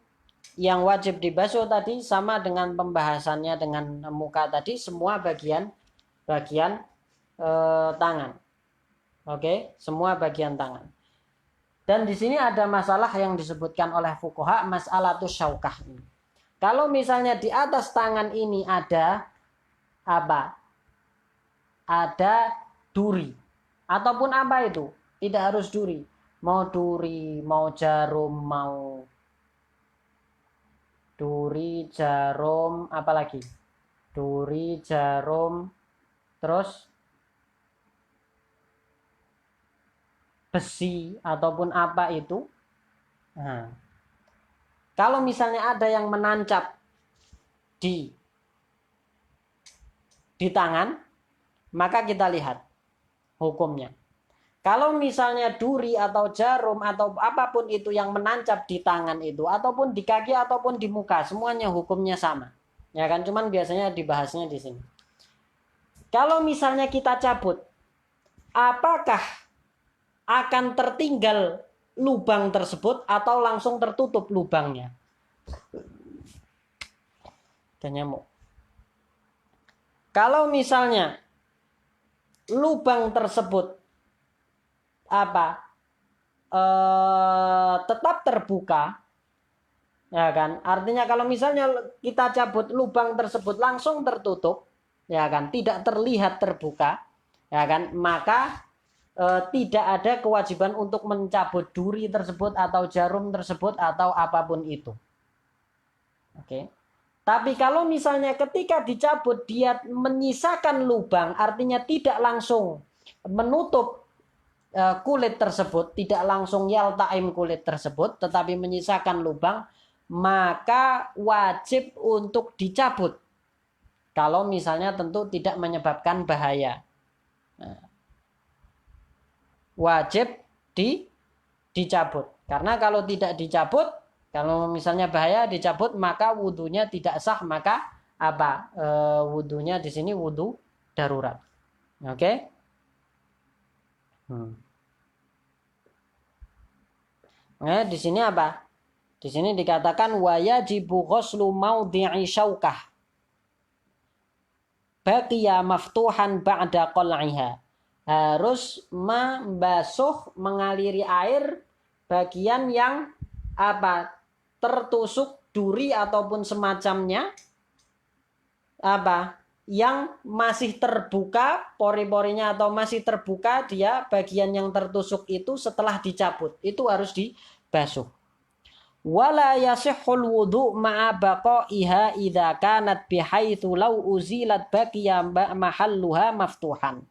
yang wajib dibasuh tadi sama dengan pembahasannya dengan muka tadi, semua bagian tangan. Oke, semua bagian tangan. Dan di sini ada masalah yang disebutkan oleh fuqaha, mas'alatus syaukah ini. Kalau misalnya di atas tangan ini ada ada duri ataupun apa itu, tidak harus duri. Mau duri, mau jarum, mau duri, jarum, apalagi? Duri, jarum, terus besi ataupun apa itu. Nah, kalau misalnya ada yang menancap di tangan, maka kita lihat hukumnya. Kalau misalnya duri atau jarum atau apapun itu yang menancap di tangan itu, ataupun di kaki ataupun di muka, semuanya hukumnya sama. Ya kan, cuman biasanya dibahasnya di sini. Kalau misalnya kita cabut, apakah akan tertinggal lubang tersebut atau langsung tertutup lubangnya? Dan nyamuk. Kalau misalnya lubang tersebut tetap terbuka, Ya kan? Artinya kalau misalnya kita cabut lubang tersebut langsung tertutup, ya kan? Tidak terlihat terbuka, ya kan? Maka tidak ada kewajiban untuk mencabut duri tersebut atau jarum tersebut atau apapun itu. Oke. Tapi kalau misalnya ketika dicabut dia menyisakan lubang, artinya tidak langsung menutup kulit tersebut, tidak langsung yaltaim kulit tersebut, tetapi menyisakan lubang, maka wajib untuk dicabut. Kalau misalnya tentu tidak menyebabkan bahaya. Nah, wajib dicabut. Karena kalau tidak dicabut, kalau misalnya bahaya dicabut, maka wudhunya tidak sah, maka apa? Wudhunya di sini wudhu darurat. Oke? Nah, di sini apa? Di sini dikatakan wayajibu ghuslu maudhi'i syaukah baqiya maftuhan ba'da qal'iha. Harus membasuh, mengaliri air bagian yang apa? Tertusuk duri ataupun semacamnya apa? Yang masih terbuka pori-porinya atau masih terbuka dia bagian yang tertusuk itu setelah dicabut. Itu harus dibasuh. Wala yasihhul wudu ma'a baqaiha idza kanat bihaitsu law uzilat baqiya mahalluha maftuhan.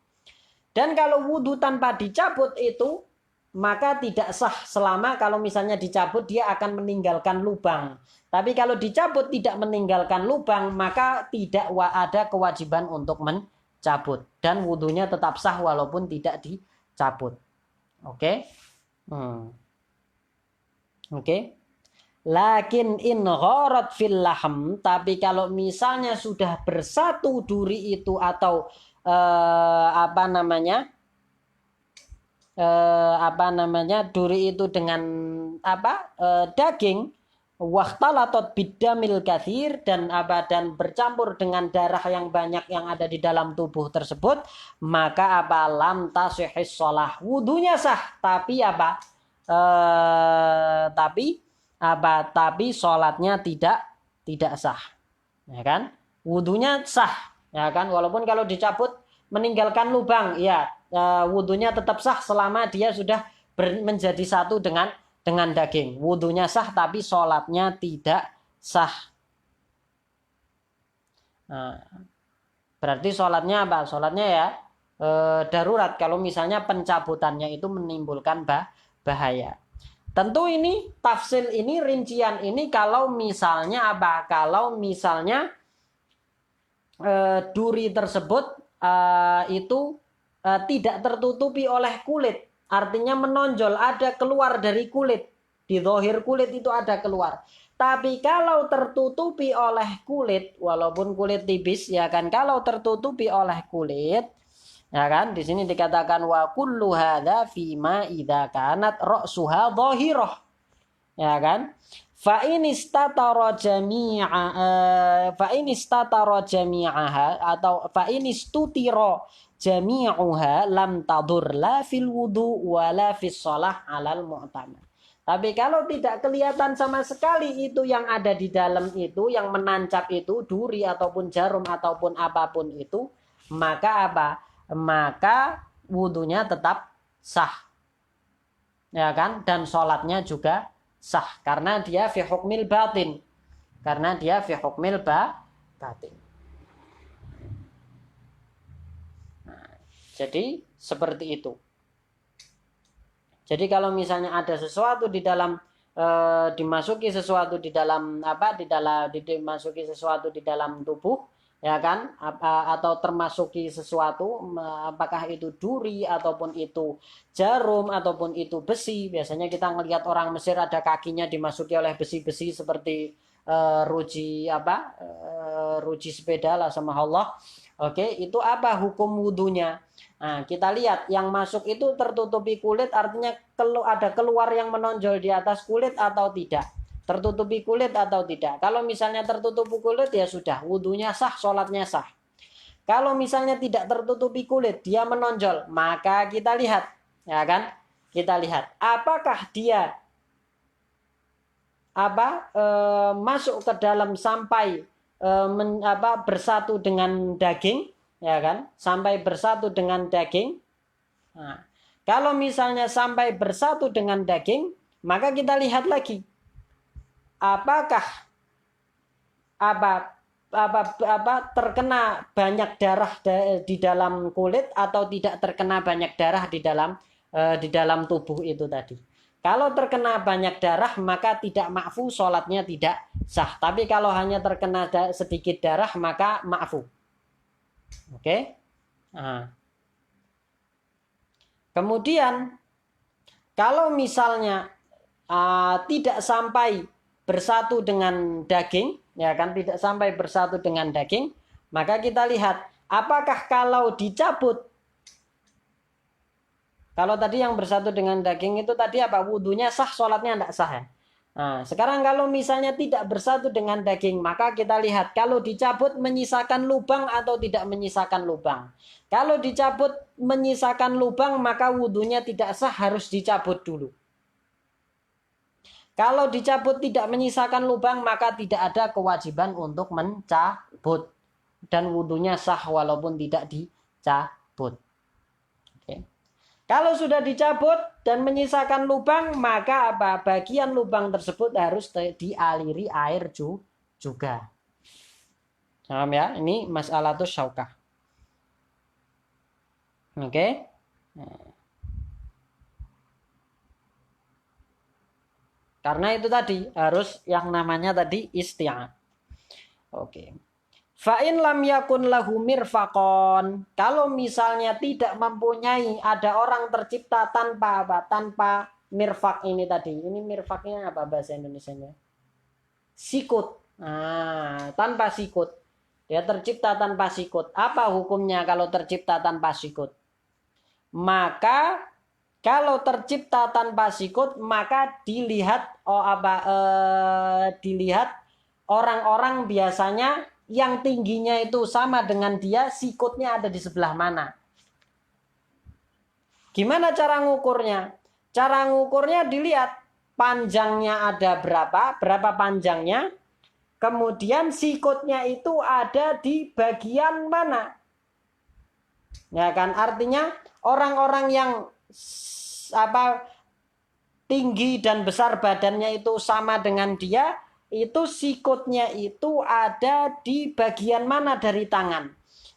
Dan kalau wudhu tanpa dicabut itu maka tidak sah selama kalau misalnya dicabut dia akan meninggalkan lubang. Tapi kalau dicabut tidak meninggalkan lubang maka tidak ada kewajiban untuk mencabut. Dan wudhunya tetap sah walaupun tidak dicabut. Oke? Oke? Lakin in gharat fil lahm, tapi kalau misalnya sudah bersatu duri itu atau duri itu dengan daging, wahtalatot bidamil kathir, dan bercampur dengan darah yang banyak yang ada di dalam tubuh tersebut, maka lam tasihis shalah, wudunya sah, tapi tapi sholatnya tidak sah, ya kan? Wudunya sah, ya kan? Walaupun kalau dicabut meninggalkan lubang, ya wudunya tetap sah selama dia sudah menjadi satu dengan daging. Wudunya sah tapi sholatnya tidak sah. Nah, berarti sholatnya apa? Sholatnya ya darurat kalau misalnya pencabutannya itu menimbulkan bahaya. Tentu ini tafsil ini rincian ini kalau misalnya Kalau misalnya duri tersebut itu tidak tertutupi oleh kulit, artinya menonjol, ada keluar dari kulit, di zahir kulit itu ada keluar. Tapi kalau tertutupi oleh kulit, walaupun kulit tipis, ya kan, kalau tertutupi oleh kulit, ya kan, di sini dikatakan wa kullu hadza fima idza kanat ra'suha dhahirah, ya kan, fa in istatara jami'aha atau fa in istutira jami'uha lam tadur la fil wudu wala fis shalah 'alal mu'tamad. Tapi kalau tidak kelihatan sama sekali itu yang ada di dalam itu, yang menancap itu duri ataupun jarum ataupun apapun itu, maka maka wudhunya tetap sah, ya kan, dan sholatnya juga sah karena dia fi hukmil batin, batin. Nah, jadi seperti itu. Jadi kalau misalnya ada sesuatu di dalam dimasuki sesuatu di dalam dimasuki sesuatu di dalam tubuh, ya kan, atau termasuki sesuatu, apakah itu duri ataupun itu jarum ataupun itu besi. Biasanya kita ngelihat orang Mesir ada kakinya dimasuki oleh besi-besi seperti ruji sepeda lah sama Allah. Oke, itu apa hukum wudunya? Nah, kita lihat yang masuk itu tertutupi kulit, artinya ada keluar yang menonjol di atas kulit atau tidak. Tertutupi kulit atau tidak. Kalau misalnya tertutupi kulit ya sudah, wudunya sah, sholatnya sah. Kalau misalnya tidak tertutupi kulit, dia menonjol, maka kita lihat, ya kan? Kita lihat apakah dia masuk ke dalam sampai bersatu dengan daging, ya kan? Sampai bersatu dengan daging. Nah, kalau misalnya sampai bersatu dengan daging, maka kita lihat lagi apakah terkena banyak darah di dalam kulit atau tidak terkena banyak darah di dalam tubuh itu tadi. Kalau terkena banyak darah maka tidak ma'fu, sholatnya tidak sah. Tapi kalau hanya terkena sedikit darah maka ma'fu. Oke? Nah. Kemudian kalau misalnya tidak sampai bersatu dengan daging, ya kan, tidak sampai bersatu dengan daging, maka kita lihat apakah kalau dicabut, kalau tadi yang bersatu dengan daging itu tadi wudunya sah, sholatnya tidak sah ya. Nah, sekarang kalau misalnya tidak bersatu dengan daging, maka kita lihat kalau dicabut menyisakan lubang atau tidak menyisakan lubang. Kalau dicabut menyisakan lubang, maka wudunya tidak sah, harus dicabut dulu. Kalau dicabut tidak menyisakan lubang, maka tidak ada kewajiban untuk mencabut. Dan wudunya sah walaupun tidak dicabut. Oke. Kalau sudah dicabut dan menyisakan lubang, maka bagian lubang tersebut harus dialiri air juga. Paham ya? Ini masalah tuh syaukah. Oke. Karena itu tadi harus yang namanya tadi isti'ab. Oke. Fa'in lam yakun lahu mirfaqon. Kalau misalnya tidak mempunyai, ada orang tercipta tanpa tanpa mirfaq ini tadi. Ini mirfaqnya apa bahasa Indonesianya? Sikut. Nah, tanpa sikut. Dia tercipta tanpa sikut. Apa hukumnya kalau tercipta tanpa sikut? Maka kalau tercipta tanpa sikut, maka dilihat dilihat orang-orang biasanya yang tingginya itu sama dengan dia, sikutnya ada di sebelah mana. Gimana cara ngukurnya? Cara ngukurnya dilihat panjangnya ada berapa panjangnya, kemudian sikutnya itu ada di bagian mana. Ya kan, artinya orang-orang yang tinggi dan besar badannya itu sama dengan dia, itu sikutnya itu ada di bagian mana dari tangan?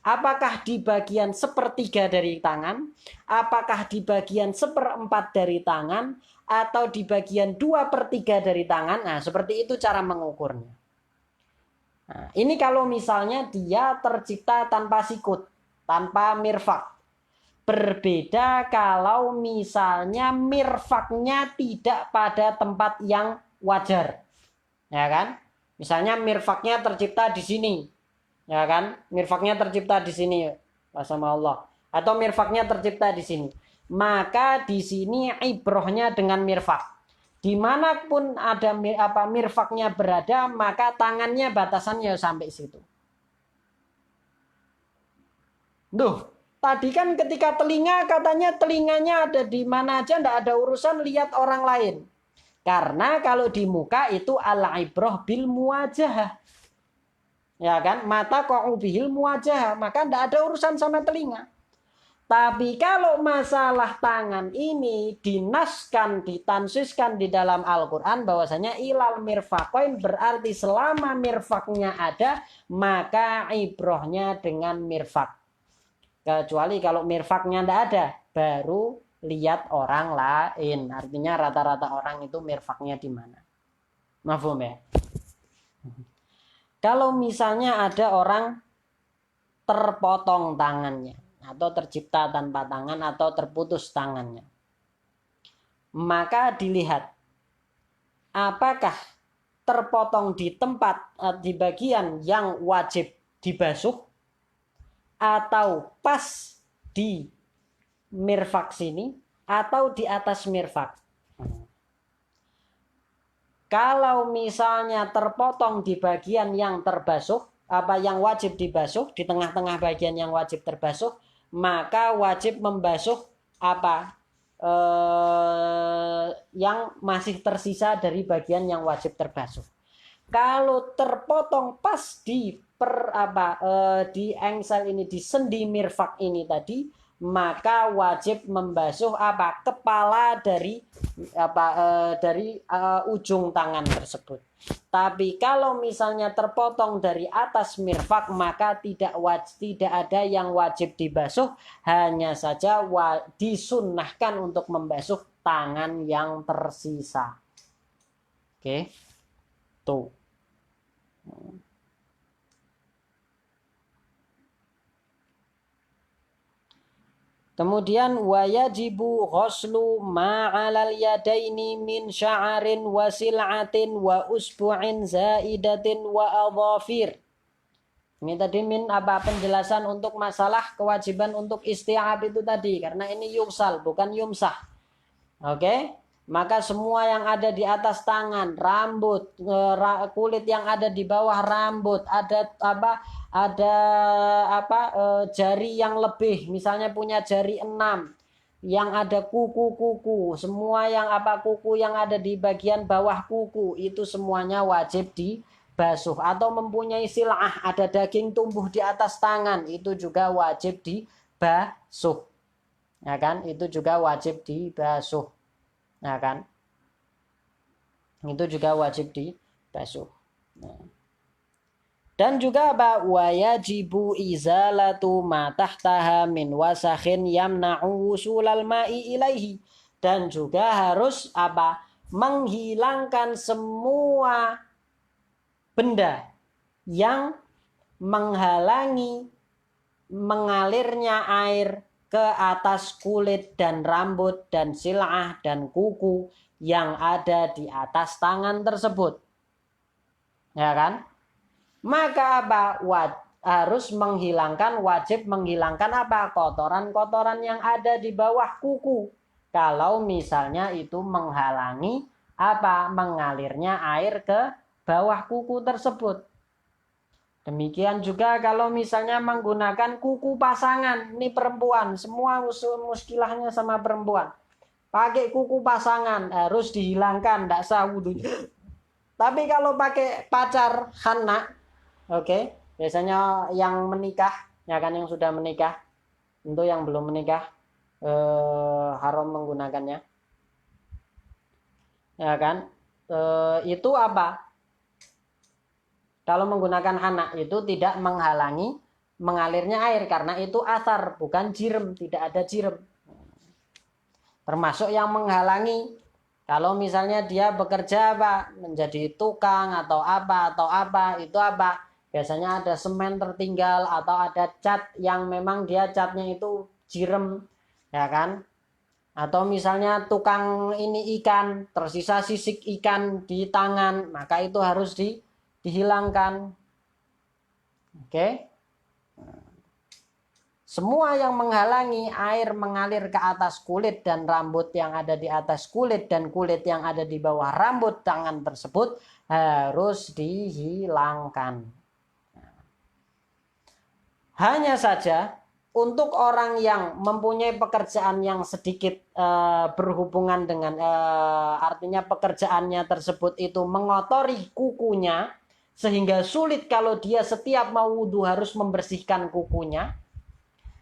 Apakah di bagian 1/3 dari tangan? Apakah di bagian 1/4 dari tangan? Atau di bagian 2/3 dari tangan? Nah, seperti itu cara mengukurnya. Nah, ini kalau misalnya dia tercipta tanpa sikut, tanpa mirfak. Berbeda kalau misalnya mirfaknya tidak pada tempat yang wajar. Ya kan? Misalnya mirfaknya tercipta di sini. Ya kan? Mirfaknya tercipta di sini. Sama Allah. Atau mirfaknya tercipta di sini. Maka di sini ibrohnya dengan mirfak. Dimanapun ada mirfaknya berada, maka tangannya batasannya sampai situ. Duh, tadi kan ketika telinga katanya telinganya ada di mana aja, enggak ada urusan lihat orang lain. Karena kalau di muka itu al-ibrah bil muwajah. Ya kan? Mata qa'u bihil muwajah, maka enggak ada urusan sama telinga. Tapi kalau masalah tangan ini dinaskan, ditansiskan di dalam Al-Qur'an bahwasanya ilal mirfaqain, berarti selama mirfaknya ada, maka ibrahnya dengan mirfak. Kecuali kalau mirfaknya enggak ada, baru lihat orang lain. Artinya rata-rata orang itu mirfaknya di mana. Mafhum ya? Kalau misalnya ada orang terpotong tangannya, atau tercipta tanpa tangan, atau terputus tangannya, maka dilihat apakah terpotong di tempat, di bagian yang wajib dibasuh, atau pas di mirfak sini, atau di atas mirfak. Kalau misalnya terpotong di bagian yang terbasuh, yang wajib dibasuh, di tengah-tengah bagian yang wajib terbasuh, maka wajib membasuh yang masih tersisa dari bagian yang wajib terbasuh. Kalau terpotong pas di di engsel ini, di sendi mirfak ini tadi, maka wajib membasuh kepala dari ujung tangan tersebut. Tapi kalau misalnya terpotong dari atas mirfak, maka tidak ada yang wajib dibasuh, hanya saja disunnahkan untuk membasuh tangan yang tersisa. Oke. Tuh. Kemudian wayajibu ghuslu ma'alal yadaini min sya'arin wa sil'atin wa usbu'in zaidatin wa adhafir. Ini tadi penjelasan untuk masalah kewajiban untuk isti'ab itu tadi, karena ini yumsal bukan yumsah. Oke? Maka semua yang ada di atas tangan, rambut, kulit yang ada di bawah rambut, jari yang lebih, misalnya punya jari 6, yang ada kuku-kuku, semua yang kuku yang ada di bagian bawah kuku, itu semuanya wajib dibasuh. Atau mempunyai sil'ah, ada daging tumbuh di atas tangan, itu juga wajib dibasuh. Ya kan? Itu juga wajib dibasuh. Nah kan, itu juga wajib dibasuh. Nah. Dan juga wayajibu izalatu ma tahtaha min wasakhin yamna'u wusulal ma'i ilaihi. Dan juga harus menghilangkan semua benda yang menghalangi mengalirnya air ke atas kulit dan rambut dan sil'ah dan kuku yang ada di atas tangan tersebut. Ya kan? Maka harus wajib menghilangkan kotoran-kotoran yang ada di bawah kuku. Kalau misalnya itu menghalangi mengalirnya air ke bawah kuku tersebut. Demikian juga kalau misalnya menggunakan kuku pasangan. Ini perempuan, semua muskilahnya sama perempuan. Pakai kuku pasangan harus dihilangkan, tidak sah wudu. Tapi kalau pakai pacar hana, biasanya yang menikah, ya kan, yang sudah menikah. Untuk yang belum menikah, haram menggunakannya. Ya kan? Itu kalau menggunakan hana itu tidak menghalangi mengalirnya air, karena itu asar, bukan jirem, tidak ada jirem. Termasuk yang menghalangi kalau misalnya dia bekerja menjadi tukang atau itu biasanya ada semen tertinggal atau ada cat yang memang dia catnya itu jirem, ya kan? Atau misalnya tukang ini ikan, tersisa sisik ikan di tangan, maka itu harus dihilangkan. Oke. Semua yang menghalangi air mengalir ke atas kulit dan rambut yang ada di atas kulit dan kulit yang ada di bawah rambut tangan tersebut harus dihilangkan. Hanya saja untuk orang yang mempunyai pekerjaan yang sedikit berhubungan dengan artinya pekerjaannya tersebut itu mengotori kukunya, sehingga sulit kalau dia setiap mau wudu harus membersihkan kukunya,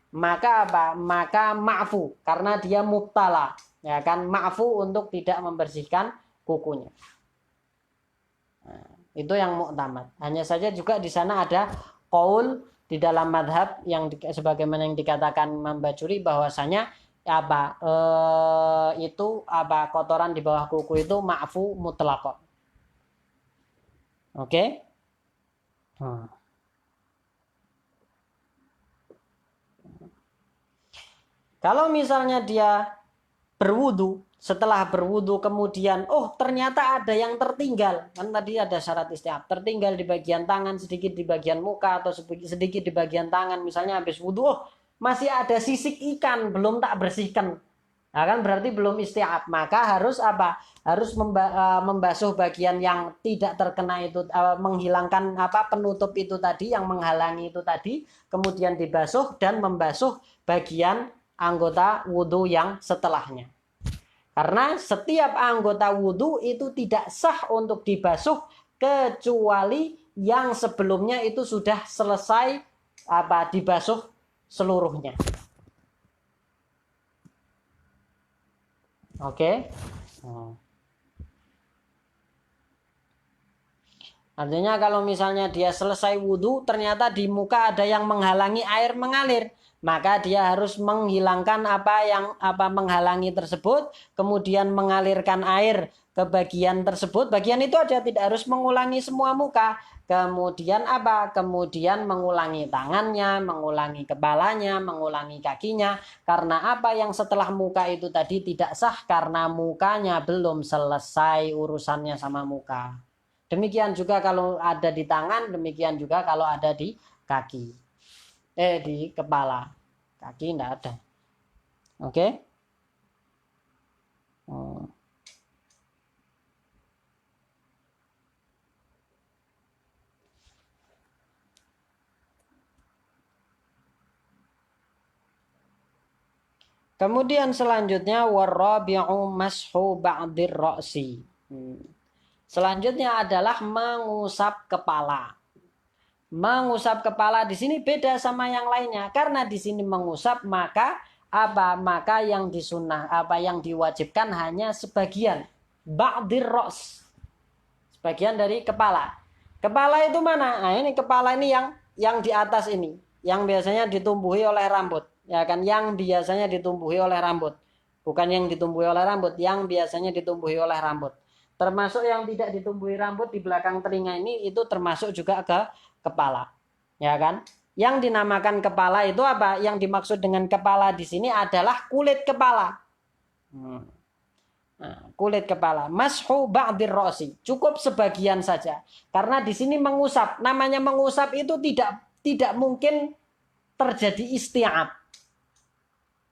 maka maka ma'fu, karena dia mubtala, ya kan, ma'fu untuk tidak membersihkan kukunya. Nah, itu yang mu'tamad. Hanya saja juga di sana ada qaul di dalam madhab yang sebagaimana yang dikatakan Imam Bajuri bahwasanya kotoran di bawah kuku itu ma'fu mutlaq. Oke? Kalau misalnya dia berwudu, setelah berwudu kemudian ternyata ada yang tertinggal, kan tadi ada syarat istiab, tertinggal di bagian tangan, sedikit di bagian muka, atau sedikit di bagian tangan, misalnya habis wudu masih ada sisik ikan belum tak bersihkan, nah, kan berarti belum istiab, maka harus membasuh bagian yang tidak terkena itu, menghilangkan penutup itu tadi yang menghalangi itu tadi, kemudian dibasuh dan membasuh bagian anggota wudu yang setelahnya. Karena setiap anggota wudhu itu tidak sah untuk dibasuh kecuali yang sebelumnya itu sudah selesai dibasuh seluruhnya. Oke. Artinya kalau misalnya dia selesai wudhu, ternyata di muka ada yang menghalangi air mengalir, maka dia harus menghilangkan menghalangi tersebut, kemudian mengalirkan air ke bagian tersebut. Bagian itu aja, tidak harus mengulangi semua muka. Kemudian Kemudian mengulangi tangannya, mengulangi kepalanya, mengulangi kakinya. Karena yang setelah muka itu tadi tidak sah karena mukanya belum selesai urusannya sama muka. Demikian juga kalau ada di tangan, demikian juga kalau ada di kaki. Di kepala. Kaki tidak ada. Oke? Kemudian selanjutnya warabi'u mashu ba'dir ra'si. Selanjutnya adalah mengusap kepala. Mengusap kepala di sini beda sama yang lainnya, karena di sini mengusap maka yang disunnah, yang diwajibkan hanya sebagian, ba'dir ra's, sebagian dari kepala. Kepala itu mana? Nah, ini kepala ini yang di atas ini, yang biasanya ditumbuhi oleh rambut, ya kan? Yang biasanya ditumbuhi oleh rambut, bukan yang ditumbuhi oleh rambut, yang biasanya ditumbuhi oleh rambut. Termasuk yang tidak ditumbuhi rambut di belakang telinga ini, itu termasuk juga ke kepala, ya kan? Yang dinamakan kepala itu apa? Yang dimaksud dengan kepala di sini adalah kulit kepala. Nah, kulit kepala. Mashu ba'dir ra'si, cukup sebagian saja. Karena di sini mengusap. Namanya mengusap itu tidak mungkin terjadi isti'ab,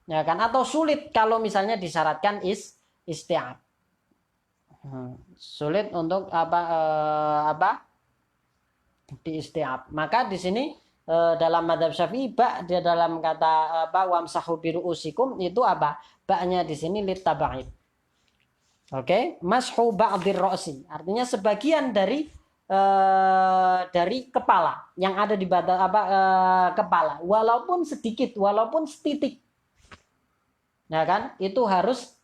ya kan? Atau sulit kalau misalnya disyaratkan isti'ab. Sulit untuk di isti'ab. Maka di sini dalam madzhab Syafi'i dia dalam kata wamsahu biru'usikum itu ba'nya di sini litaba'id. Oke, mashu ba'dir ra'si, artinya sebagian dari kepala yang ada di kepala, walaupun sedikit, walaupun setitik, ya kan? Itu harus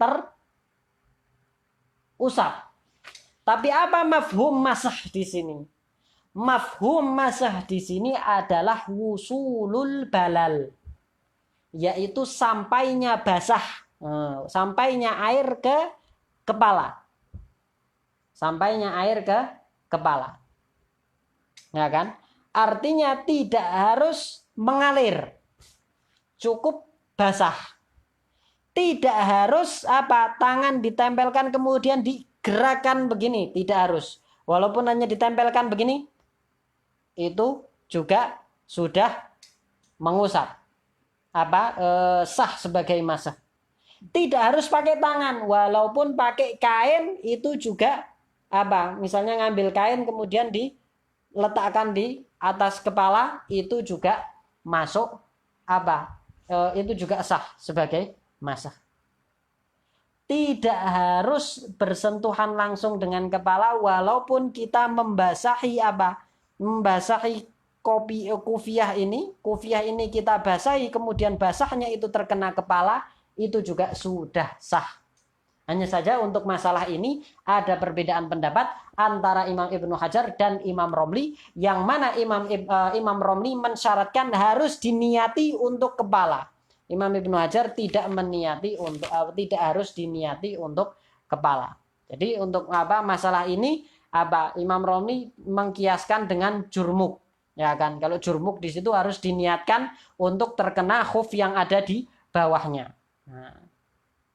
usap. Tapi apa mafhum masah di sini? Mafhum masah di sini adalah wusulul balal, yaitu sampainya basah, sampainya air ke kepala. Sampainya air ke kepala. Ya kan? Artinya tidak harus mengalir. Cukup basah. Tidak harus tangan ditempelkan kemudian digerakkan begini, tidak harus. Walaupun hanya ditempelkan begini, itu juga sudah mengusap. Sah sebagai masah. Tidak harus pakai tangan, walaupun pakai kain itu juga misalnya ngambil kain kemudian diletakkan di atas kepala, itu juga masuk itu juga sah sebagai masah. Tidak harus bersentuhan langsung dengan kepala, walaupun kita membasahi kufiah ini kita basahi, kemudian basahnya itu terkena kepala, itu juga sudah sah. Hanya saja untuk masalah ini ada perbedaan pendapat antara Imam Ibnu Hajar dan Imam Romli, yang mana Imam Romli mensyaratkan harus diniati untuk kepala. Imam Ibnu Hajar tidak harus diniati untuk kepala. Jadi untuk masalah ini Imam Romli mengkiaskan dengan jurmuk, ya kan? Kalau jurmuk di situ harus diniatkan untuk terkena khuf yang ada di bawahnya. Nah,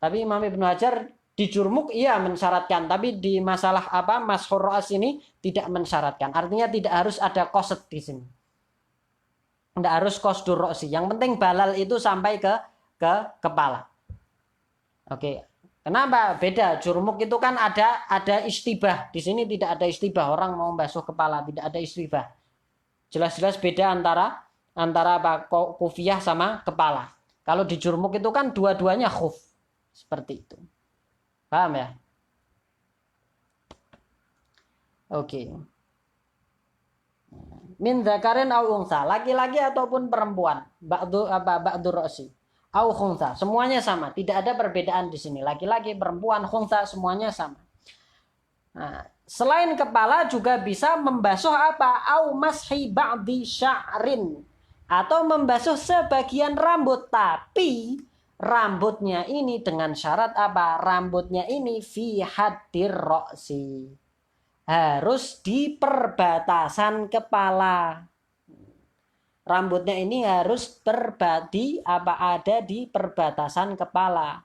tapi Imam Ibnu Hajar di jurmuk mensyaratkan, tapi di masalah mashur ra's ini tidak mensyaratkan. Artinya tidak harus ada qasid di sini. Tidak harus qasdur ra'si. Yang penting balal itu sampai ke kepala. Oke. Kenapa beda? Jurmuk itu kan ada istibah. Di sini tidak ada istibah. Orang mau basuh kepala tidak ada istibah. Jelas-jelas beda antara kufiah sama kepala. Kalau di jurmuk itu kan dua-duanya khuf. Seperti itu. Paham ya? Oke. Min dzakarin au unsa, laki-laki ataupun perempuan. Ba'du ra'si. Au khunsa, semuanya sama, tidak ada perbedaan di sini. Laki-laki, perempuan, khunsa semuanya sama. Nah, selain kepala juga bisa membasuh apa? Au mashi ba'di sya'rin, atau membasuh sebagian rambut, tapi rambutnya ini dengan syarat apa? Rambutnya ini fi haddir ra'si, harus di perbatasan kepala. Rambutnya ini harus ada di perbatasan kepala.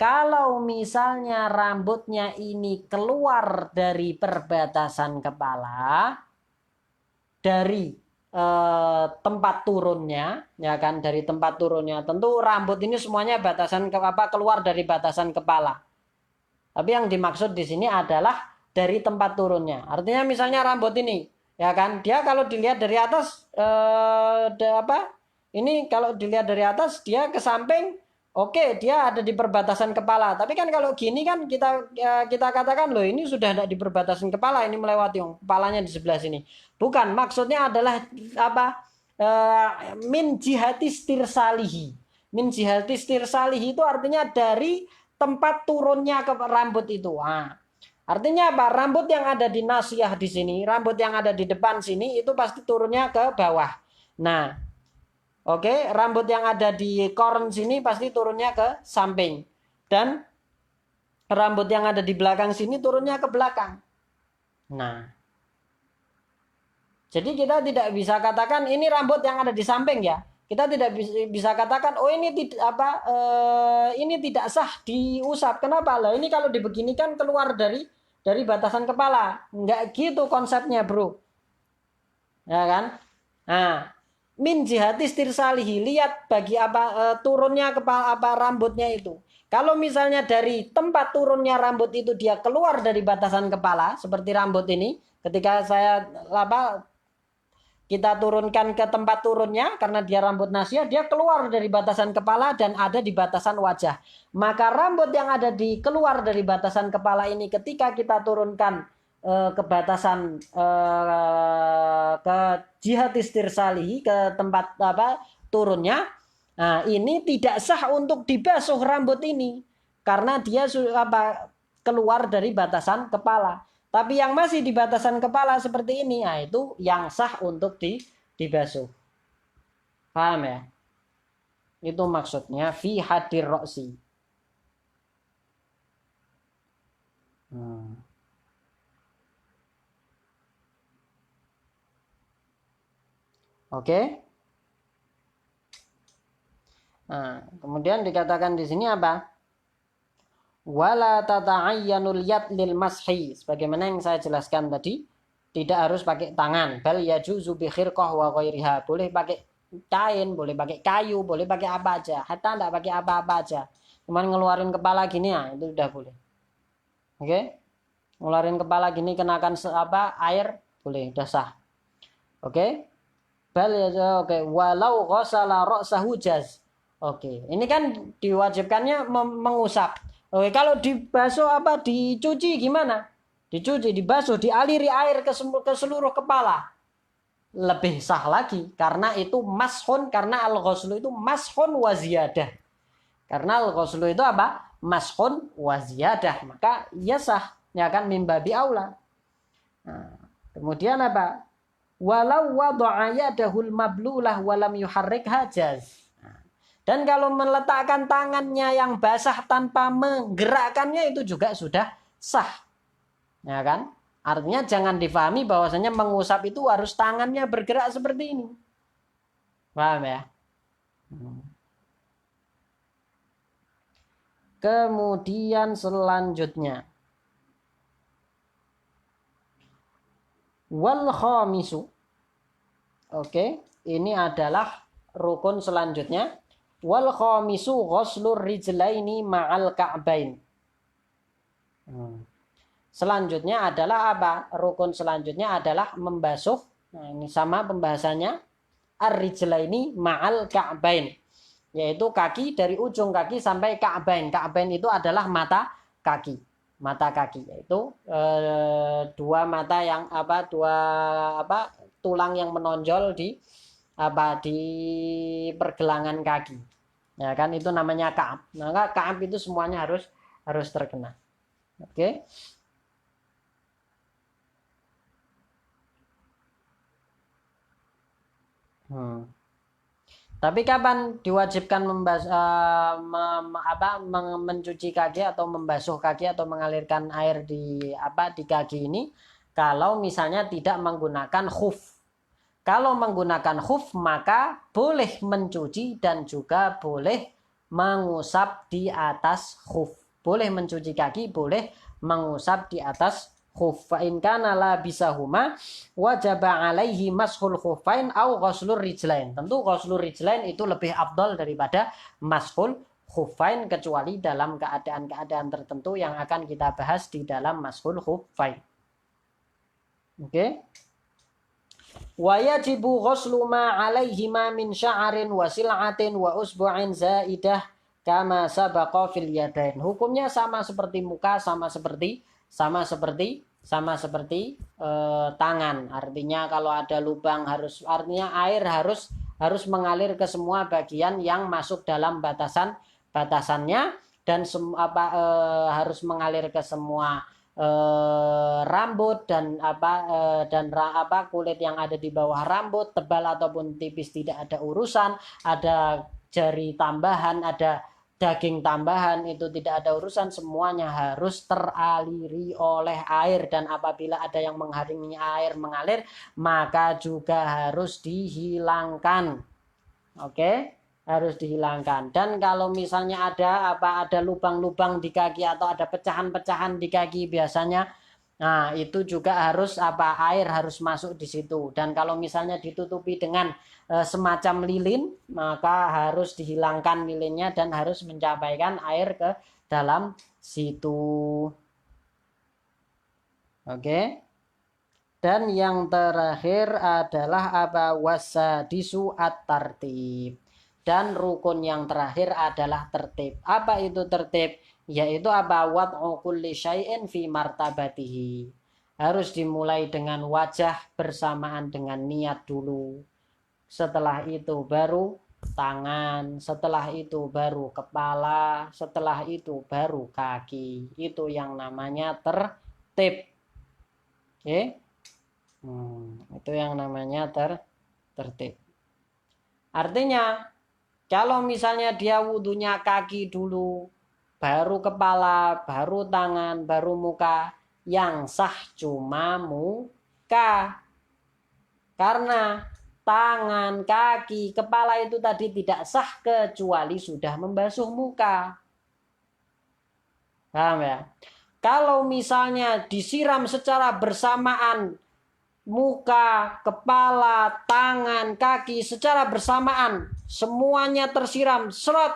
Kalau misalnya rambutnya ini keluar dari perbatasan kepala, dari tempat turunnya, ya kan, dari tempat turunnya, tentu rambut ini semuanya keluar dari batasan kepala. Tapi yang dimaksud di sini adalah dari tempat turunnya. Artinya misalnya rambut ini, ya kan, dia kalau dilihat dari atas ini kalau dilihat dari atas dia ke samping, oke, dia ada di perbatasan kepala. Tapi kan kalau gini kan kita katakan loh, ini sudah ada di perbatasan kepala, ini melewati kepalanya di sebelah sini. Bukan, maksudnya adalah apa? Min jihatis tirsalihi. Min jihatis tirsalihi itu artinya dari tempat turunnya ke rambut itu. Nah, artinya apa? Rambut yang ada di nasiyah di sini, rambut yang ada di depan sini itu pasti turunnya ke bawah. Nah, oke, rambut yang ada di korn sini pasti turunnya ke samping. Dan rambut yang ada di belakang sini turunnya ke belakang. Nah, jadi kita tidak bisa katakan ini rambut yang ada di samping ya. Kita tidak bisa katakan oh ini ini tidak sah diusap. Kenapa? Lah ini kalau dibeginikan keluar dari batasan kepala. Enggak gitu konsepnya, Bro. Ya kan? Nah, min jihatis tirsalihi, lihat bagi turunnya kepala rambutnya itu. Kalau misalnya dari tempat turunnya rambut itu dia keluar dari batasan kepala seperti rambut ini, ketika kita turunkan ke tempat turunnya karena dia rambut nasiyah, dia keluar dari batasan kepala dan ada di batasan wajah. Maka rambut yang ada di keluar dari batasan kepala ini ketika kita turunkan ke batasan ke jihad istirsalihi, ke tempat turunnya, nah ini tidak sah untuk dibasuh rambut ini karena dia keluar dari batasan kepala. Tapi yang masih di batasan kepala seperti ini, nah itu yang sah untuk dibasuh. Paham ya? Itu maksudnya fi hadir roksi. Oke. Nah, kemudian dikatakan di sini apa? Wala tata'ayyanul yad lil mashi, sebagaimana yang saya jelaskan tadi, tidak harus pakai tangan, bal yajuzu bi khirqah wa ghairiha, boleh pakai kain, boleh pakai kayu, boleh pakai apa aja, hatta enggak pakai apa-apa aja, cuman ngeluarin kepala gini ya itu udah boleh. Oke? Ngeluarin kepala gini kenakan air, boleh, udah sah. Oke? Bal ya oke, walau ghasala ra'sahu jaz. Oke, ini kan diwajibkannya mengusap. Oke, kalau dibasuh dicuci gimana? Dicuci, dibasuh, dialiri air ke seluruh kepala. Lebih sah lagi karena itu mashun, karena al-ghuslu itu mashun wa ziyadah. Karena al-ghuslu itu apa? Mashun wa ziyadah, maka ya sah, ya kan, min babi aula. Nah, kemudian apa? Walau wada'a yadahul mablulah walam yuharrikha jaz. Dan kalau meletakkan tangannya yang basah tanpa menggerakkannya itu juga sudah sah. Ya kan? Artinya jangan difahami bahwasanya mengusap itu harus tangannya bergerak seperti ini. Paham ya? Kemudian selanjutnya. Wal khamisu. Oke, ini adalah rukun selanjutnya. Wal khamisu ghuslur rijlaini ma'al ka'bain. Selanjutnya adalah apa? Rukun selanjutnya adalah membasuh. Nah, ini sama pembahasannya. Ar-rijlaini ma'al ka'bain. Yaitu kaki dari ujung kaki sampai ka'bain. Ka'bain itu adalah kaki, mata kaki, yaitu dua mata yang tulang yang menonjol di di pergelangan kaki, ya kan, itu namanya ka'ab. Maka ka'ab itu semuanya harus terkena. Oke. Tapi kapan diwajibkan mencuci kaki atau membasuh kaki atau mengalirkan air di kaki ini? Kalau misalnya tidak menggunakan khuf. Kalau menggunakan khuf maka boleh mencuci dan juga boleh mengusap di atas khuf. Boleh mencuci kaki, boleh mengusap di atas khuf. Fa in kana labisahuma wajaba alaihi mashul khufain au ghuslur rijlain. Tentu ghuslur rijlain itu lebih afdal daripada mashul khufain, kecuali dalam keadaan-keadaan tertentu yang akan kita bahas di dalam mashul khufain. Oke. Wa yajibu ghuslu ma alaihima min sya'arin wa sil'atin wa usbu'in zaidah kama sabaqa fil yadain. Hukumnya sama seperti muka, sama seperti tangan. Artinya kalau ada lubang artinya air harus mengalir ke semua bagian yang masuk dalam batasannya, dan harus mengalir ke semua rambut dan kulit yang ada di bawah rambut, tebal ataupun tipis tidak ada urusan. Ada jari tambahan, ada daging tambahan, itu tidak ada urusan, semuanya harus teraliri oleh air. Dan apabila ada yang menghalangi air mengalir, maka juga harus dihilangkan. Oke, harus dihilangkan. Dan kalau misalnya ada lubang-lubang di kaki atau ada pecahan-pecahan di kaki biasanya, nah itu juga harus air harus masuk di situ. Dan kalau misalnya ditutupi dengan semacam lilin, maka harus dihilangkan lilinnya dan harus mencapaikan air ke dalam situ. Oke. Dan yang terakhir adalah wasadisu at-tartib. Dan rukun yang terakhir adalah tertib. Apa itu tertib? Yaitu wad'u kulli syai'in fi martabatihi. Harus dimulai dengan wajah bersamaan dengan niat dulu. Setelah itu baru tangan, setelah itu baru kepala, setelah itu baru kaki. Itu yang namanya tertib. Oke? Itu yang namanya tertib. Artinya kalau misalnya dia wudunya kaki dulu, baru kepala, baru tangan, baru muka, yang sah cuma muka. Karena tangan, kaki, kepala itu tadi tidak sah kecuali sudah membasuh muka. Paham ya? Kalau misalnya disiram secara bersamaan muka, kepala, tangan, kaki secara bersamaan, semuanya tersiram serot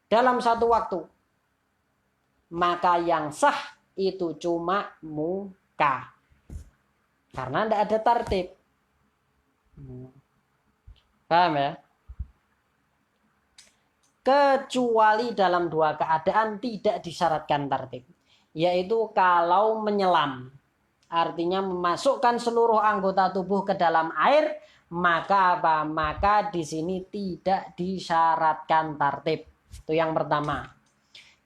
dalam satu waktu, maka yang sah itu cuma muka, karena tidak ada tertib. Paham ya? Kecuali dalam dua keadaan tidak disyaratkan tertib, yaitu kalau menyelam, artinya memasukkan seluruh anggota tubuh ke dalam air, maka maka di sini tidak disyaratkan tertib. Itu yang pertama.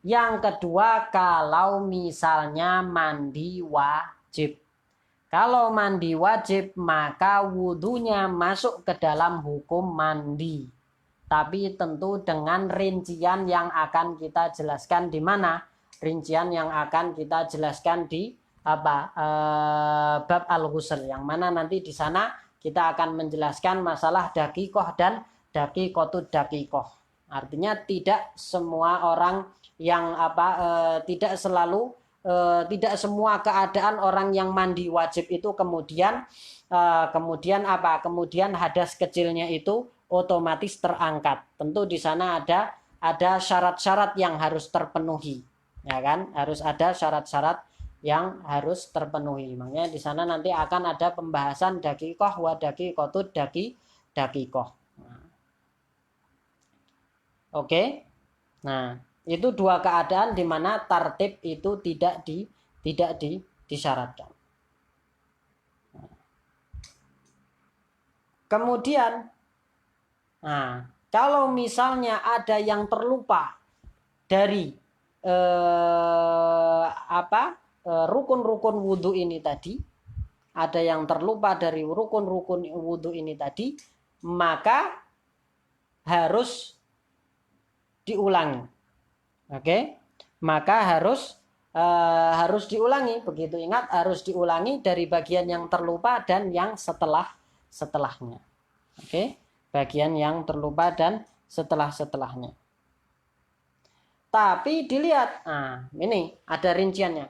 Yang kedua, kalau misalnya mandi wajib. Kalau mandi wajib, maka wudunya masuk ke dalam hukum mandi. Tapi tentu dengan rincian yang akan kita jelaskan di mana? Rincian yang akan kita jelaskan di bab al-ghusl, yang mana nanti di sana kita akan menjelaskan masalah daqiqoh dan daqiqotut daqiqoh. Artinya tidak semua orang yang tidak selalu tidak semua keadaan orang yang mandi wajib itu kemudian hadas kecilnya itu otomatis terangkat. Tentu di sana ada syarat-syarat yang harus terpenuhi, ya kan? Harus ada syarat-syarat yang harus terpenuhi. Makanya di sana nanti akan ada pembahasan daqiqoh wa daqiqotut daqiqoh. Oke. Nah, Itu dua keadaan di mana tartib itu tidak disyaratkan. Kemudian, nah, kalau misalnya ada yang terlupa dari rukun-rukun wudhu ini tadi, ada yang terlupa dari rukun-rukun wudhu ini tadi, maka harus diulangi. Oke, maka harus diulangi. Begitu, ingat, harus diulangi dari bagian yang terlupa dan yang setelahnya. Oke, bagian yang terlupa dan setelahnya. Tapi dilihat, nah ini ada rinciannya.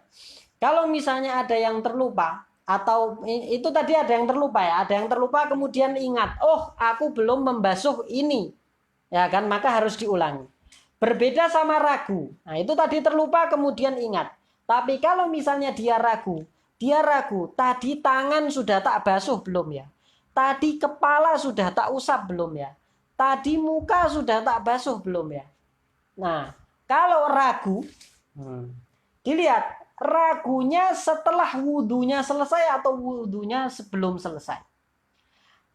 Kalau misalnya ada yang terlupa, atau itu tadi ada yang terlupa ya, ada yang terlupa kemudian ingat, oh aku belum membasuh ini, ya kan, maka harus diulangi. Berbeda sama ragu. Nah itu tadi terlupa kemudian ingat. Tapi kalau misalnya dia ragu, tadi tangan sudah tak basuh belum ya? Tadi kepala sudah tak usap belum ya? Tadi muka sudah tak basuh belum ya? Nah, kalau ragu, dilihat ragunya setelah wudhunya selesai atau wudhunya sebelum selesai.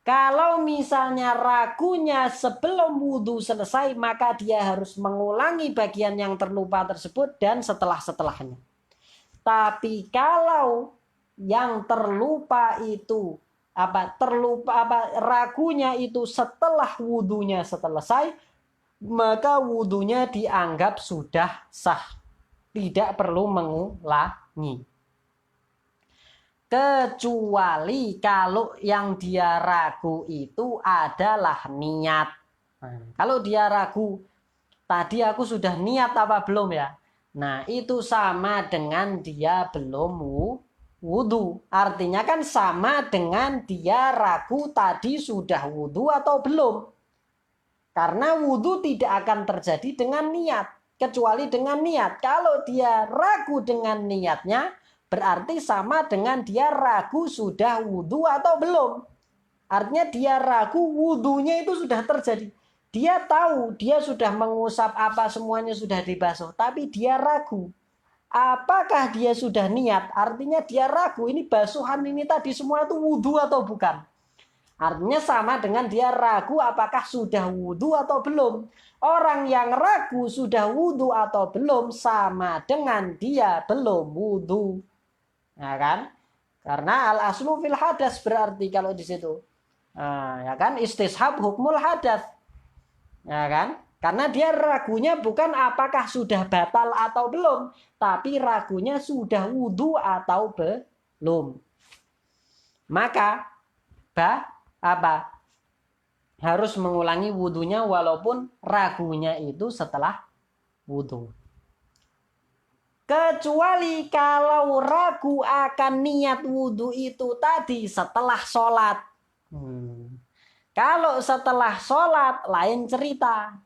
Kalau misalnya ragunya sebelum wudhu selesai, maka dia harus mengulangi bagian yang terlupa tersebut dan setelahnya. Tapi kalau yang terlupa itu ragunya itu setelah wudhunya selesai, maka wudhunya dianggap sudah sah, tidak perlu mengulangi. Kecuali kalau yang dia ragu itu adalah niat. Nah, kalau dia ragu, tadi aku sudah niat apa belum ya? Nah, itu sama dengan dia belum wudhu. Artinya kan sama dengan dia ragu tadi sudah wudhu atau belum. Karena wudhu tidak akan terjadi dengan niat. Kecuali dengan niat. Kalau dia ragu dengan niatnya, berarti sama dengan dia ragu sudah wudhu atau belum. Artinya dia ragu wudhunya itu sudah terjadi. Dia tahu dia sudah mengusap apa semuanya sudah dibasuh. Tapi dia ragu. Apakah dia sudah niat? Artinya dia ragu ini basuhan ini tadi semua itu wudhu atau bukan. Artinya sama dengan dia ragu apakah sudah wudhu atau belum. Orang yang ragu sudah wudhu atau belum sama dengan dia belum wudhu. Ya kan? Karena al-aslu fil hadas berarti kalau di situ. Nah, ya kan? Istishab hukmul hadas. Ya kan? Karena dia ragunya bukan apakah sudah batal atau belum, tapi ragunya sudah wudhu atau belum. Maka harus mengulangi wudhunya walaupun ragunya itu setelah wudhu. Kecuali kalau ragu akan niat wudhu itu tadi setelah sholat. Kalau setelah sholat lain cerita.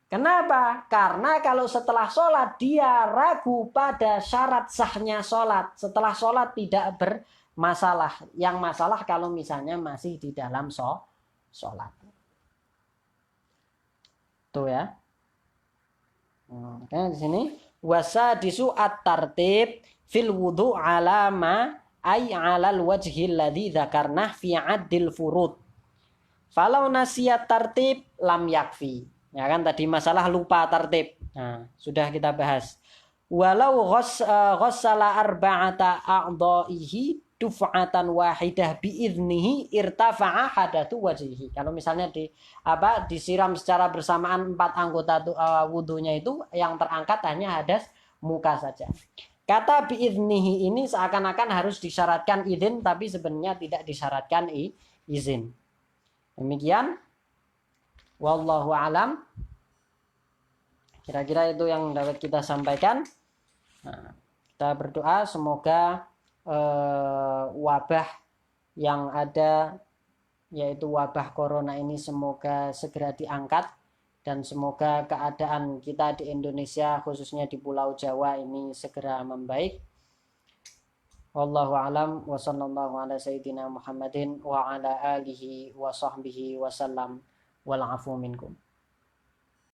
Kenapa? Karena kalau setelah sholat dia ragu pada syarat sahnya sholat. Setelah sholat tidak bermasalah. Yang masalah kalau misalnya masih di dalam sholat. Tuh ya. Oke, di sini wasadisu at-tartib fil wudu alama ay alal wajhil ladzi dzakarnah fi addil furud. Falau nasiyat tartib lam yakfi. Ya kan tadi masalah lupa tartib. Nah, sudah kita bahas. Walau ghassala arba'ata a'dha'ihi duf'atan wahidah bi'idnihi irtafa'a hadatsu wajhihi. Kalau misalnya disiram secara bersamaan 4 anggota wudunya itu yang terangkat hanya hadas muka saja. Kata bi'idnihi ini seakan-akan harus disyaratkan izin tapi sebenarnya tidak disyaratkan izin. Demikian. Wallahu alam. Kira-kira itu yang dapat kita sampaikan. Nah, kita berdoa semoga wabah yang ada yaitu wabah corona ini semoga segera diangkat dan semoga keadaan kita di Indonesia khususnya di Pulau Jawa ini segera membaik. Wallahu alam wa sallallahu ala sayyidina Muhammadin wa ala alihi wa sahbihi wa sallam wal afu minkum.